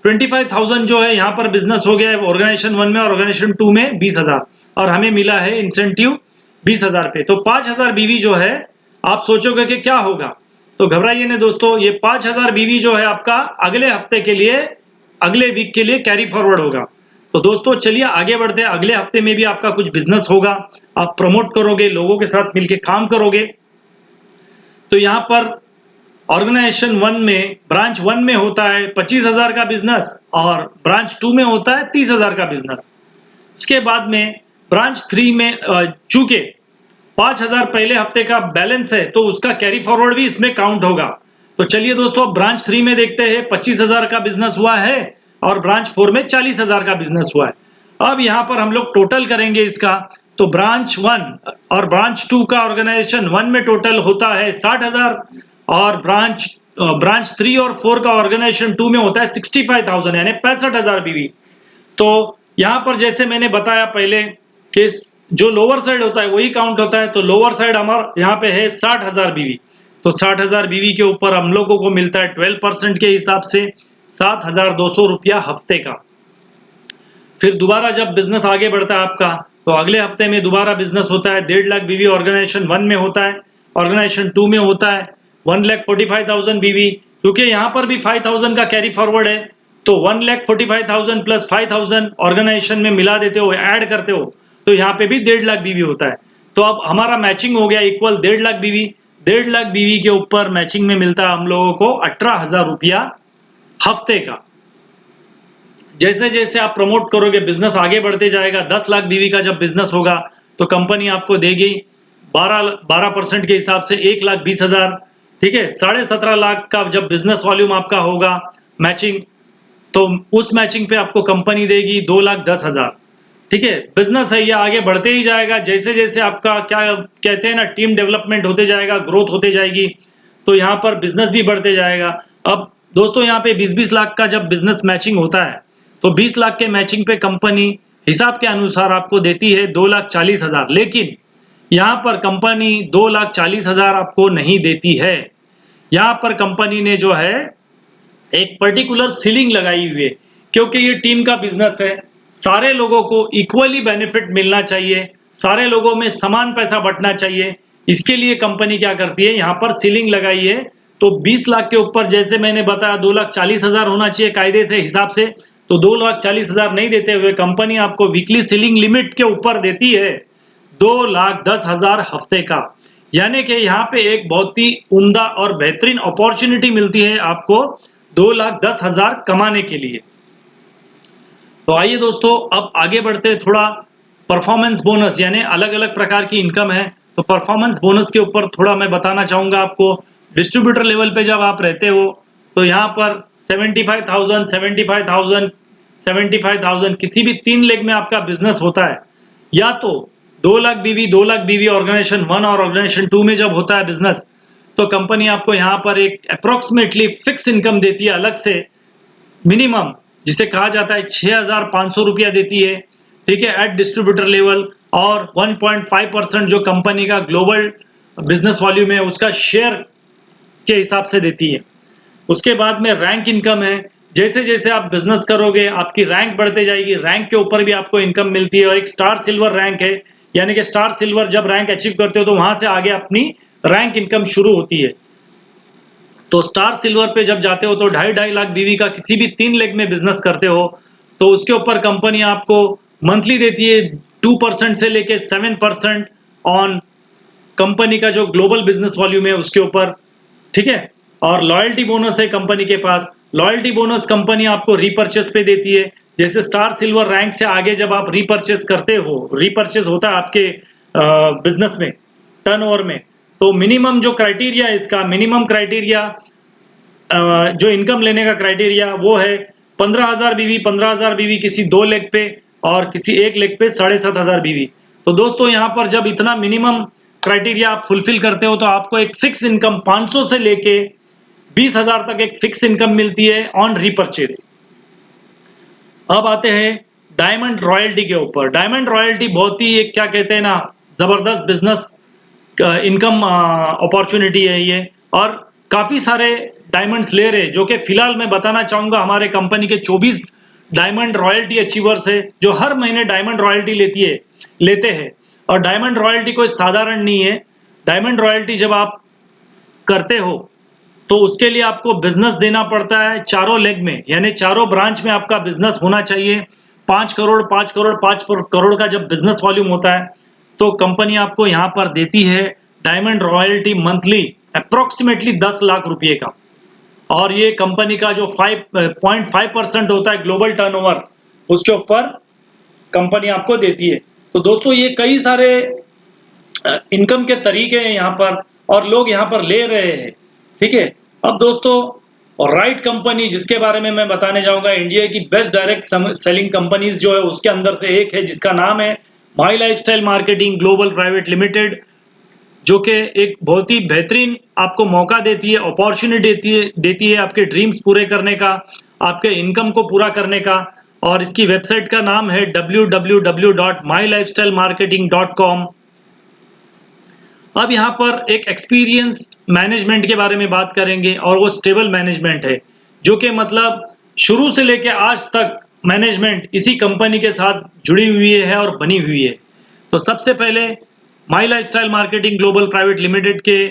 25,000 जो है यहाँ पर बिजनेस हो गया है ऑर्गेनाइजेशन 1 में और ऑर्गेनाइजेशन 2 में 20,000, और हमें मिला है इंसेंटिव 20,000 पे। तो 5,000 बीवी जो है, आप सोचोगे कि क्या होगा, तो घबराइए नहीं दोस्तों, ये 5,000 बीवी जो है आपका अगले हफ्ते के लिए, अगले वीक के लिए कैरी फॉरवर्ड होगा। तो दोस्तों चलिए आगे बढ़ते हैं, अगले हफ्ते में भी आपका कुछ बिजनेस होगा, आप प्रमोट करोगे, लोगों के साथ मिलकर काम करोगे। तो यहाँ पर ऑर्गेनाइजेशन 1 में, ब्रांच 1 में होता है 25,000 का बिजनेस और ब्रांच 2 में होता है 30,000 का बिजनेस। उसके बाद में ब्रांच 3 में चूंकि 5,000 पहले हफ्ते का बैलेंस है तो उसका कैरी फॉरवर्ड भी इसमें काउंट होगा। तो चलिए दोस्तों अब ब्रांच 3 में देखते हैं, 25,000 का बिजनेस हुआ है और ब्रांच 4 में 40,000 का बिजनेस हुआ है। अब यहाँ पर हम लोग टोटल करेंगे इसका, तो ब्रांच 1 और ब्रांच 2 का ऑर्गेनाइजेशन 1 में टोटल होता है 60,000 और ब्रांच 3 और 4 का ऑर्गेनाइजेशन 2 में होता है 65,000 यानी 65,000 बीवी। तो यहाँ पर जैसे मैंने बताया पहले कि जो लोअर साइड होता है वही काउंट होता है, तो लोअर साइड हमारा यहाँ पे है 60,000 बीवी। तो 60,000 बीवी के ऊपर हम लोगों को मिलता है 12% के हिसाब से 7,200 रुपया हफ्ते का। फिर दोबारा जब बिजनेस आगे बढ़ता है आपका, तो अगले हफ्ते में दोबारा बिजनेस होता है 1.5 लाख बीवी ऑर्गेनाइजेशन 1 में होता है, ऑर्गेनाइजेशन 2 में होता है 1,45,000 बीवी, क्योंकि यहाँ पर भी 5,000 का कैरी फॉरवर्ड है, तो 1,45,000 प्लस 5,000 ऑर्गेनाइजेशन में मिला देते हो, ऐड करते हो, तो यहाँ पे भी 1.5 लाख बीवी होता है। तो अब हमारा मैचिंग हो गया इक्वल 1.5 लाख बीवी। 1.5 लाख बीवी के ऊपर मैचिंग में मिलता है हम लोगों को 18,000 रुपया हफ्ते का। जैसे जैसे आप प्रमोट करोगे, बिजनेस आगे बढ़ते जाएगा, 10 लाख बीवी का जब बिजनेस होगा तो कंपनी आपको देगी 12% के हिसाब से 1,20,000, ठीक है। 17.5 लाख का जब बिजनेस वॉल्यूम आपका होगा मैचिंग, तो उस मैचिंग पे आपको कंपनी देगी 2,10,000, ठीक है। बिजनेस है ये आगे बढ़ते ही जाएगा, जैसे जैसे आपका क्या कहते हैं ना, टीम डेवलपमेंट होते जाएगा, ग्रोथ होते जाएगी, तो यहाँ पर बिजनेस भी बढ़ते जाएगा। अब दोस्तों यहाँ पे 20-20 लाख का जब बिजनेस मैचिंग होता है, तो 20 लाख के मैचिंग पे कंपनी हिसाब के अनुसार आपको देती है 2,40,000, लेकिन यहाँ पर कंपनी 2,40,000 आपको नहीं देती है। यहाँ पर कंपनी ने जो है एक पर्टिकुलर सीलिंग लगाई हुई है, क्योंकि ये टीम का बिजनेस है, सारे लोगों को इक्वली बेनिफिट मिलना चाहिए, सारे लोगों में समान पैसा बंटना चाहिए। इसके लिए कंपनी क्या करती है, यहाँ पर सीलिंग लगाई है। तो 20 लाख के ऊपर जैसे मैंने बताया 2,40,000 होना चाहिए कायदे से हिसाब से, तो 2,40,000 नहीं देते हुए कंपनी आपको वीकली सीलिंग लिमिट के ऊपर देती है 2,10,000 हफ्ते का। यानी कि यहाँ पे एक बहुत ही उम्दा और बेहतरीन अपॉर्चुनिटी मिलती है आपको 2,10,000 कमाने के लिए। तो आइए दोस्तों अब आगे बढ़ते हैं, थोड़ा परफॉर्मेंस बोनस यानी अलग अलग प्रकार की इनकम है, तो परफॉर्मेंस बोनस के ऊपर थोड़ा मैं बताना चाहूंगा आपको। डिस्ट्रीब्यूटर लेवल पे जब आप रहते हो, तो यहाँ पर 75,000 75,000 75,000 किसी भी 3 लेग में आपका बिजनेस होता है, या तो 2 लाख बीवी 2 लाख बीवी ऑर्गेनाइजेशन 1 और ऑर्गेनाइजेशन 2 में जब होता है बिजनेस, तो कंपनी आपको यहाँ पर एक अप्रोक्सीमेटली फिक्स इनकम देती है अलग से, मिनिमम जिसे कहा जाता है 6,500 रुपया देती है, ठीक है, एट डिस्ट्रीब्यूटर लेवल, और 1.5% जो कंपनी का ग्लोबल बिजनेस वॉल्यूम है उसका शेयर के हिसाब से देती है। उसके बाद में रैंक इनकम है, जैसे जैसे आप बिजनेस करोगे आपकी रैंक बढ़ते जाएगी, रैंक के ऊपर भी आपको इनकम मिलती है, और एक स्टार सिल्वर रैंक है, यानी कि स्टार सिल्वर जब रैंक अचीव करते हो तो वहां से आगे अपनी रैंक इनकम शुरू होती है। तो स्टार सिल्वर पे जब जाते हो तो 2.5 लाख बीवी का किसी भी 3 लेग में बिजनेस करते हो, तो उसके ऊपर कंपनी आपको मंथली देती है 2% से लेके 7% ऑन कंपनी का जो ग्लोबल बिजनेस वॉल्यूम है उसके ऊपर, ठीक है। और लॉयल्टी बोनस है कंपनी के पास, लॉयल्टी बोनस कंपनी आपको रीपर्चेस पे देती है। जैसे स्टार सिल्वर रैंक से आगे जब आप रीपर्चेस करते हो, रीपर्चेस होता है आपके बिजनेस में, टर्नओवर में, तो मिनिमम जो क्राइटेरिया है इसका, मिनिमम क्राइटेरिया जो इनकम लेने का क्राइटेरिया वो है 15,000 बीवी, 15,000 बीवी किसी 2 लेग पे, और किसी 1 लेग पे 7,500 बीवी। तो दोस्तों यहाँ पर जब इतना मिनिमम क्राइटेरिया आप फुलफिल करते हो, तो आपको एक फिक्स इनकम 500 से लेके 20,000 तक एक फिक्स इनकम मिलती है ऑन रीपर्चेस। अब आते हैं डायमंड रॉयल्टी के ऊपर। डायमंड रॉयल्टी बहुत ही एक क्या कहते हैं ना, जबरदस्त बिजनेस इनकम अपॉर्चुनिटी है ये, और काफी सारे डायमंड्स ले रहे हैं, जो कि फिलहाल मैं बताना चाहूंगा हमारे कंपनी के 24 डायमंड रॉयल्टी अचीवर्स है जो हर महीने डायमंड रॉयल्टी लेते हैं। और डायमंड रॉयल्टी कोई साधारण नहीं है। डायमंड रॉयल्टी जब आप करते हो तो उसके लिए आपको बिजनेस देना पड़ता है चारों लेग में, यानी चारों ब्रांच में आपका बिजनेस होना चाहिए। 5 करोड़ 5 करोड़ 5 करोड़ का जब बिजनेस वॉल्यूम होता है, तो कंपनी आपको यहाँ पर देती है diamond royalty monthly approximately 10 lakh रुपए का। और ये कंपनी का जो 5.5% होता है ग्लोबल टर्नओवर, उसके ऊपर कंपनी आपको देती है। तो दोस्तों ये कई सारे इनकम के तरीके हैं यहाँ पर, और लोग यहाँ पर ले रहे हैं, ठीक है। अब दोस्तों राइट कंपनी जिसके बारे में मैं बताने जाऊंगा, इंडिया की बेस्ट डायरेक्ट सेलिंग कंपनीज जो है उसके अंदर से एक है, जिसका नाम है my lifestyle marketing global private limited, जो कि एक बहुत ही बेहतरीन आपको मौका देती है, अपॉर्चुनिटी देती है आपके ड्रीम्स पूरे करने का, आपके इनकम को पूरा करने का। और इसकी वेबसाइट का नाम है www.mylifestylemarketing.com। अब यहाँ पर एक एक्सपीरियंस मैनेजमेंट के बारे में बात करेंगे, और वो स्टेबल मैनेजमेंट है, जो कि मतलब शुरू से लेके आज तक मैनेजमेंट इसी कंपनी के साथ जुड़ी हुई है और बनी हुई है। तो सबसे पहले my lifestyle marketing global private limited के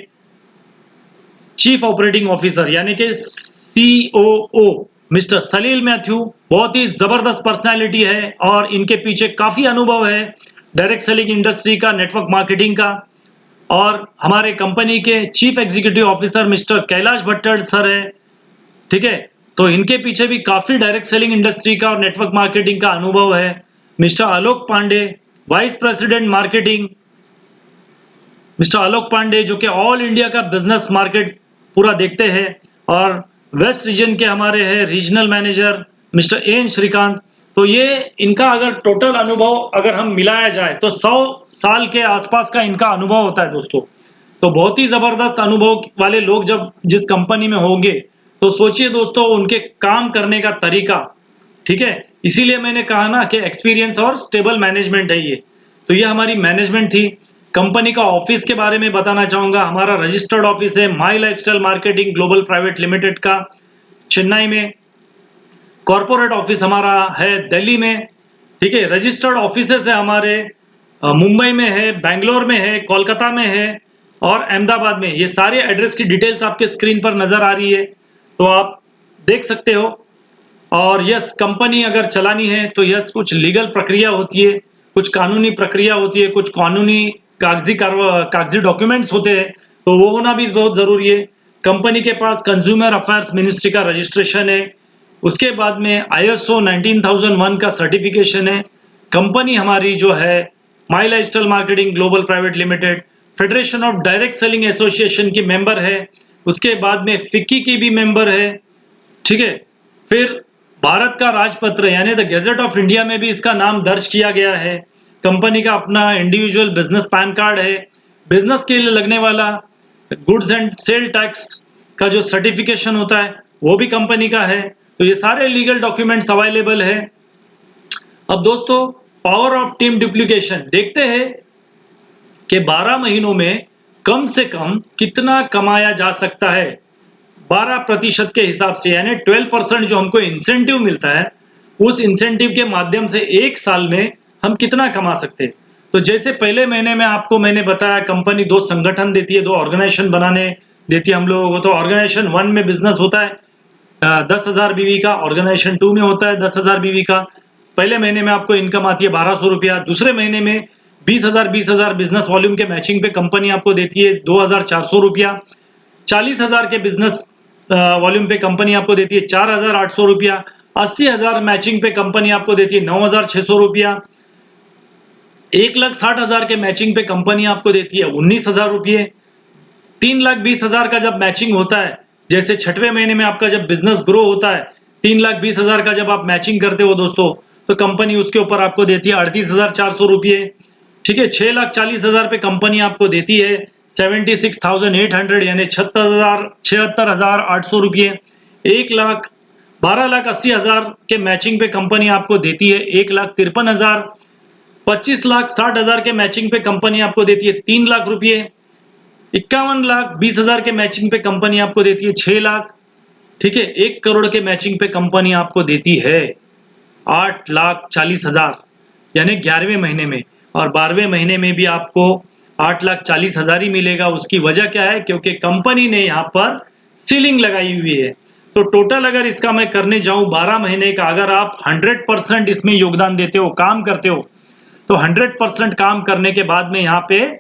चीफ ऑपरेटिंग ऑफिसर यानी कि COO मिस्टर सलील मैथ्यू बहुत ही जबरदस्त पर्सनालिटी है और इनके पीछे काफी अनुभव है डायरेक्ट सेलिंग इंडस्ट्री का, नेटवर्क मार्केटिंग का। और हमारे कंपनी के chief executive officer mister Kailash Bhattad sir है, ठीक है। तो इनके पीछे भी काफी डायरेक्ट सेलिंग इंडस्ट्री का और नेटवर्क मार्केटिंग का अनुभव है। Mister Alok Pande vice president marketing, mister Alok Pande जो कि ऑल इंडिया का बिजनेस मार्केट पूरा देखते हैं और वेस्ट रीजन के हमारे हैं regional manager mister N Srikanth. तो ये इनका अगर टोटल अनुभव अगर हम मिलाया जाए तो 100 साल के आसपास का इनका अनुभव होता है दोस्तों। तो बहुत ही जबरदस्त अनुभव वाले लोग जब जिस कंपनी में होंगे तो सोचिए दोस्तों उनके काम करने का तरीका, ठीक है। इसीलिए मैंने कहा ना कि एक्सपीरियंस और स्टेबल मैनेजमेंट है ये। तो ये हमारी मैनेजमेंट थी। कंपनी का ऑफिस के बारे में बताना चाहूंगा। हमारा रजिस्टर्ड ऑफिस है my lifestyle marketing global private limited का चेन्नई में। कॉर्पोरेट ऑफिस हमारा है दिल्ली में, ठीक है। रजिस्टर्ड ऑफिसेस है हमारे मुंबई में है, बैंगलोर में है, कोलकाता में है और अहमदाबाद में। ये सारे एड्रेस की डिटेल्स आपके स्क्रीन पर नजर आ रही है, तो आप देख सकते हो। और यस, कंपनी अगर चलानी है तो यस कुछ लीगल प्रक्रिया होती है, कुछ कानूनी प्रक्रिया होती है, कुछ कानूनी कागजी डॉक्यूमेंट्स होते हैं, तो वो होना भी बहुत जरूरी है। कंपनी के पास कंज्यूमर अफेयर्स मिनिस्ट्री का रजिस्ट्रेशन है, उसके बाद में ISO 19001 का सर्टिफिकेशन है। कंपनी हमारी जो है my lifestyle marketing global private limited federation of direct selling association की मेंबर है, उसके बाद में फिक्की की भी मेंबर है, ठीक है। फिर भारत का राजपत्र यानी द गैजेट ऑफ इंडिया में भी इसका नाम दर्ज किया गया है। कंपनी का अपना इंडिविजुअल बिजनेस पैन कार्ड है। बिजनेस के लिए लगने वाला गुड्स एंड सेल टैक्स का जो सर्टिफिकेशन होता है वो भी कंपनी का है। तो ये सारे लीगल डॉक्यूमेंट्स अवेलेबल है। अब दोस्तों पावर ऑफ टीम डुप्लीकेशन देखते हैं कि 12 महीनों में कम से कम कितना कमाया जा सकता है। 12% के हिसाब से यानी 12% जो हमको इंसेंटिव मिलता है, उस इंसेंटिव के माध्यम से एक साल में हम कितना कमा सकते हैं। तो जैसे पहले महीने में आपको मैंने बताया कंपनी 2 संगठन देती है, 2 ऑर्गेनाइजेशन बनाने देती है हम लोगों को। तो ऑर्गेनाइजेशन 1 में बिजनेस होता है 10,000 बीवी का, ऑर्गेनाइजेशन 2 में होता है 10,000 बीवी का। पहले महीने में आपको इनकम आती है 1200 रुपया, दूसरे महीने में 20,000 बिजनेस वॉल्यूम के मैचिंग पे कंपनी आपको देती है 2,400 रुपया। 40,000 के बिजनेस वॉल्यूम पे कंपनी आपको देती है 4,800 रुपया। 80,000 मैचिंग पे कंपनी आपको देती है 9,600 रुपया। 1,60,000 के मैचिंग पे कंपनी आपको देती है 19,000 रुपये। 3,20,000 का जब मैचिंग होता है, जैसे छठवें महीने में आपका जब बिजनेस ग्रो होता है, 3,20,000 का जब आप मैचिंग करते हो दोस्तों, तो कंपनी उसके ऊपर आपको देती है 38,400 रुपये, ठीक है। 6,40,000 पे कंपनी आपको देती है 76,800 यानी 76,800 रुपये। 12,80,000 के मैचिंग पे कंपनी आपको देती है 1,53,000। 25,60,000 के मैचिंग पे कंपनी आपको देती है 3 लाख रुपये। 51,20,000 के मैचिंग पे कंपनी आपको देती है 6 लाख, ठीक है। 1 करोड़ के मैचिंग पे कंपनी आपको देती है 8,40,000 यानी 11वें महीने में। और 12वें महीने में भी आपको 8,40,000 ही मिलेगा। उसकी वजह क्या है? क्योंकि कंपनी ने यहाँ पर सीलिंग लगाई हुई है। तो टोटल अगर इसका मैं करने जाऊं 12 महीने का, अगर आप 100% इसमें योगदान देते हो, काम करते हो, तो 100% काम करने के बाद में यहाँ पे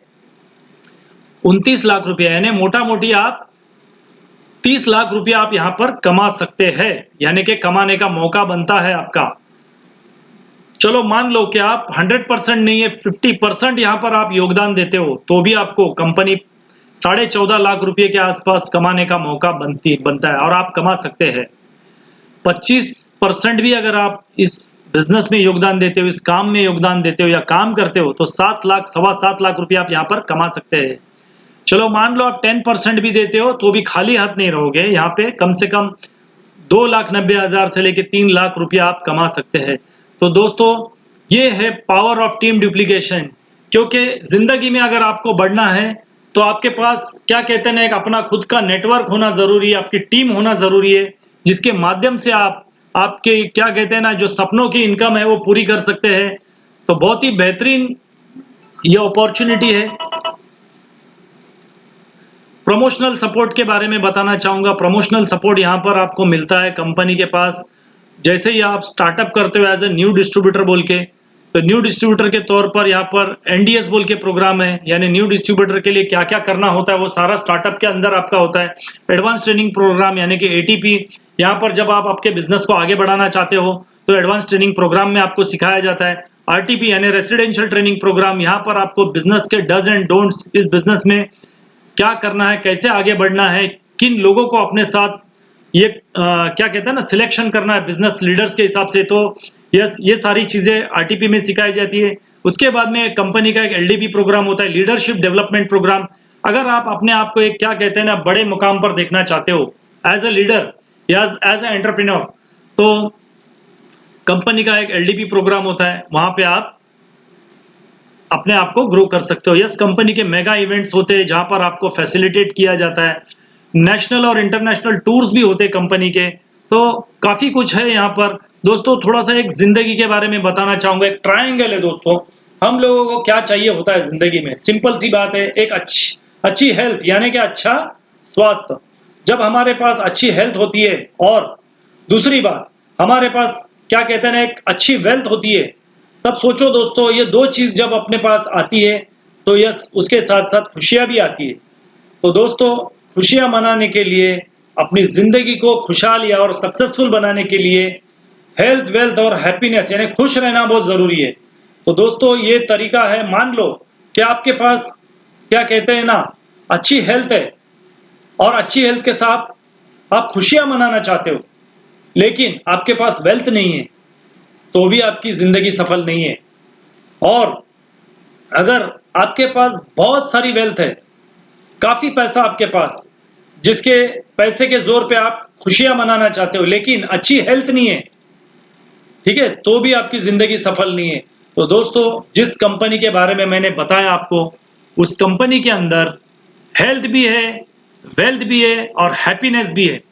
29 लाख रुपया यानी मोटा मोटी आप 30 लाख रुपया आप यहाँ पर कमा सकते हैं, यानी कि कमाने का मौका बनता है आपका। चलो मान लो कि आप 100% नहीं है 50% यहाँ पर आप योगदान देते हो, तो भी आपको कंपनी 14.5 लाख रुपए के आसपास कमाने का मौका बनता है और आप कमा सकते हैं। 25% भी अगर आप इस बिजनेस में योगदान देते हो, इस काम में योगदान देते हो या काम करते हो, तो 7 लाख 7.25 लाख रुपया आप यहाँ पर कमा सकते हैं। चलो मान लो आप 10% भी देते हो तो भी खाली हाथ नहीं रहोगे। यहाँ पे कम से कम 2,90,000 से लेके 3 लाख रुपया आप कमा सकते हैं। तो दोस्तों ये है पावर ऑफ टीम डुप्लीकेशन। क्योंकि जिंदगी में अगर आपको बढ़ना है तो आपके पास क्या कहते हैं, एक अपना खुद का नेटवर्क होना जरूरी है, आपकी टीम होना जरूरी है, जिसके माध्यम से आप आपके क्या कहते हैं ना, जो सपनों की इनकम है वो पूरी कर सकते हैं। तो बहुत ही बेहतरीन ये अपॉर्चुनिटी है। प्रमोशनल सपोर्ट के बारे में बताना चाहूँगा। प्रमोशनल सपोर्ट यहाँ पर आपको मिलता है कंपनी के पास। जैसे ही आप स्टार्टअप करते हो एज़ अ न्यू डिस्ट्रीब्यूटर बोल के, तो न्यू डिस्ट्रीब्यूटर के तौर पर यहाँ पर एनडीएस बोल के प्रोग्राम है, यानी न्यू डिस्ट्रीब्यूटर के लिए क्या-क्या करना होता है वो सारा स्टार्टअप के अंदर आपका होता है। एडवांस ट्रेनिंग प्रोग्राम यानी कि एटीपी, यहाँ पर जब आप आपके बिज़नेस को आगे बढ़ाना चाहते हो, तो एडवांस ट्रेनिंग प्रोग्राम में आपको सिखाया जाता है। आरटीपी यानी रेसिडेंशियल ट्रेनिंग प्रोग्राम, यहाँ पर आपको बिज़नेस के डज़ एंड डोंट्स, इस बिज़नेस में क्या करना है, कैसे आगे बढ़ना है, किन लोगों को अपने साथ ये क्या कहते हैं ना, सिलेक्शन करना है बिजनेस लीडर्स के हिसाब से, तो ये सारी चीजें आरटीपी में सिखाई जाती है। उसके बाद में कंपनी का एक एलडीपी प्रोग्राम होता है, लीडरशिप डेवलपमेंट प्रोग्राम। अगर आप अपने आप को एक क्या कहते हैं ना, बड़े मुकाम पर देखना चाहते हो एज अ लीडर या एज अ एंटरप्रेन्योर, तो कंपनी का एक एलडीपी प्रोग्राम होता है, वहां पे आप अपने आप को ग्रो कर सकते हो। यस, कंपनी के मेगा इवेंट्स होते हैं जहां पर आपको फैसिलिटेट किया जाता है। नेशनल और इंटरनेशनल टूर्स भी होते हैं कंपनी के। तो काफी कुछ है यहाँ पर दोस्तों। थोड़ा सा एक जिंदगी के बारे में बताना चाहूंगा। एक ट्रायंगल है दोस्तों। हम लोगों को क्या चाहिए होता है जिंदगी में? सिंपल सी बात है, एक अच्छी हेल्थ, यानी कि अच्छा स्वास्थ्य। जब हमारे पास अच्छी हेल्थ होती है और दूसरी बात हमारे पास क्या कहते हैं ना, एक अच्छी वेल्थ होती है, तब सोचो दोस्तों, ये दो चीज जब अपने पास आती है तो यस, उसके साथ साथ खुशियां भी आती है। तो दोस्तों, खुशियां मनाने के लिए, अपनी जिंदगी को खुशहाल या और सक्सेसफुल बनाने के लिए हेल्थ, वेल्थ और हैप्पीनेस यानी खुश रहना बहुत जरूरी है। तो दोस्तों, ये तरीका है। मान लो कि आपके पास क्या कहते हैं ना, अच्छी हेल्थ है और अच्छी हेल्थ के साथ आप खुशियां मनाना चाहते हो, लेकिन आपके पास वेल्थ नहीं है, तो भी आपकी जिंदगी सफल नहीं है। और अगर आपके पास बहुत सारी वेल्थ है, काफी पैसा आपके पास, जिसके पैसे के जोर पे आप खुशियां मनाना चाहते हो, लेकिन अच्छी हेल्थ नहीं है, ठीक है, तो भी आपकी जिंदगी सफल नहीं है। तो दोस्तों, जिस कंपनी के बारे में मैंने बताया आपको, उस कंपनी के अंदर हेल्थ भी है, वेल्थ भी है और हैप्पीनेस भी है।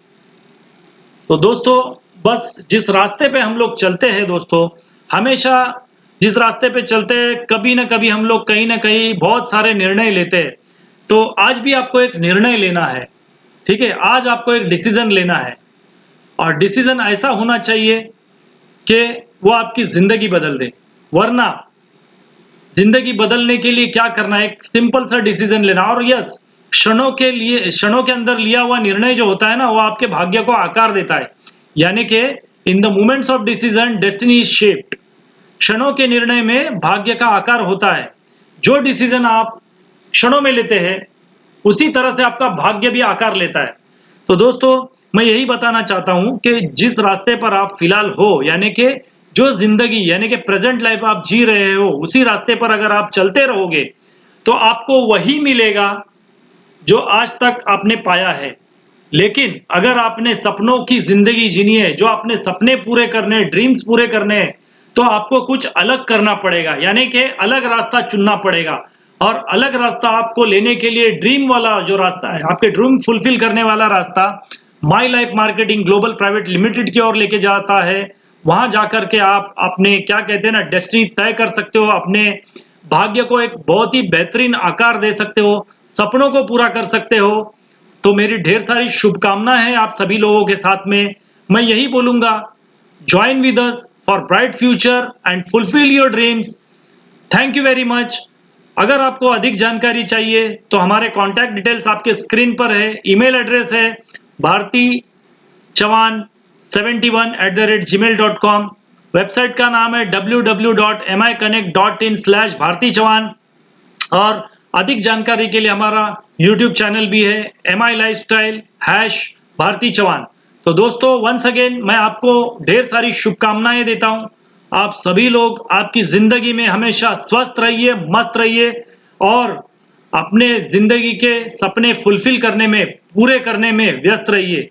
तो दोस्तों, बस जिस रास्ते पे हम लोग चलते हैं दोस्तों, हमेशा जिस रास्ते पे चलते हैं, कभी ना कभी हम लोग कहीं ना कहीं बहुत सारे निर्णय लेते हैं। तो आज भी आपको एक निर्णय लेना है, ठीक है, आज आपको एक डिसीजन लेना है, और डिसीजन ऐसा होना चाहिए कि वो आपकी जिंदगी बदल दे। वरना जिंदगी बदलने के लिए क्या करना है, एक सिंपल सा डिसीजन लेना। और यस, क्षणों के अंदर लिया हुआ निर्णय जो होता है ना, वो आपके भाग्य को आकार देता है। यानी कि in the moments of decision destiny is shaped. क्षणों के निर्णय में भाग्य का आकार होता है। जो डिसीजन आप क्षणों में लेते हैं, उसी तरह से आपका भाग्य भी आकार लेता है। तो दोस्तों, मैं यही बताना चाहता हूं कि जिस रास्ते पर आप फिलहाल हो, यानी कि जो जिंदगी यानी कि प्रेजेंट लाइफ आप जी रहे हो, उसी रास्ते पर अगर आप चलते रहोगे, तो आपको वही मिलेगा जो आज तक आपने पाया है। लेकिन अगर आपने सपनों की जिंदगी जीनी है, जो आपने सपने पूरे करने हैं, ड्रीम्स पूरे करने हैं, तो आपको कुछ अलग करना पड़ेगा, यानी कि अलग रास्ता चुनना पड़ेगा। और अलग रास्ता आपको लेने के लिए ड्रीम वाला जो रास्ता है, आपके ड्रीम फुलफिल करने वाला रास्ता, my life marketing global private limited की ओर लेके जाता है। वहां जाकर के आप अपने क्या कहते हैं ना, डेस्टिनी तय कर सकते हो, अपने भाग्य को एक बहुत ही बेहतरीन आकार दे सकते हो, सपनों को पूरा कर सकते हो। तो मेरी ढेर सारी शुभकामनाएं हैं आप सभी लोगों के साथ में। मैं यही बोलूंगा, join with us for bright future and fulfil your dreams. Thank you very much. अगर आपको अधिक जानकारी चाहिए तो हमारे कॉन्टैक्ट डिटेल्स आपके स्क्रीन पर है। ईमेल एड्रेस है भारती चौहान 71@gmail.com। वेबसाइट का नाम है www.miconnect.in/भारती चौहान। और अधिक जानकारी के लिए हमारा यूट्यूब चैनल भी है MI लाइफस्टाइल #भारती चौहान। तो दोस्तों, वंस अगेन मैं आपको ढेर सारी शुभकामनाएं देता हूं। आप सभी लोग आपकी जिंदगी में हमेशा स्वस्थ रहिए, मस्त रहिए और अपने जिंदगी के सपने फुलफिल करने में, पूरे करने में व्यस्त रहिए।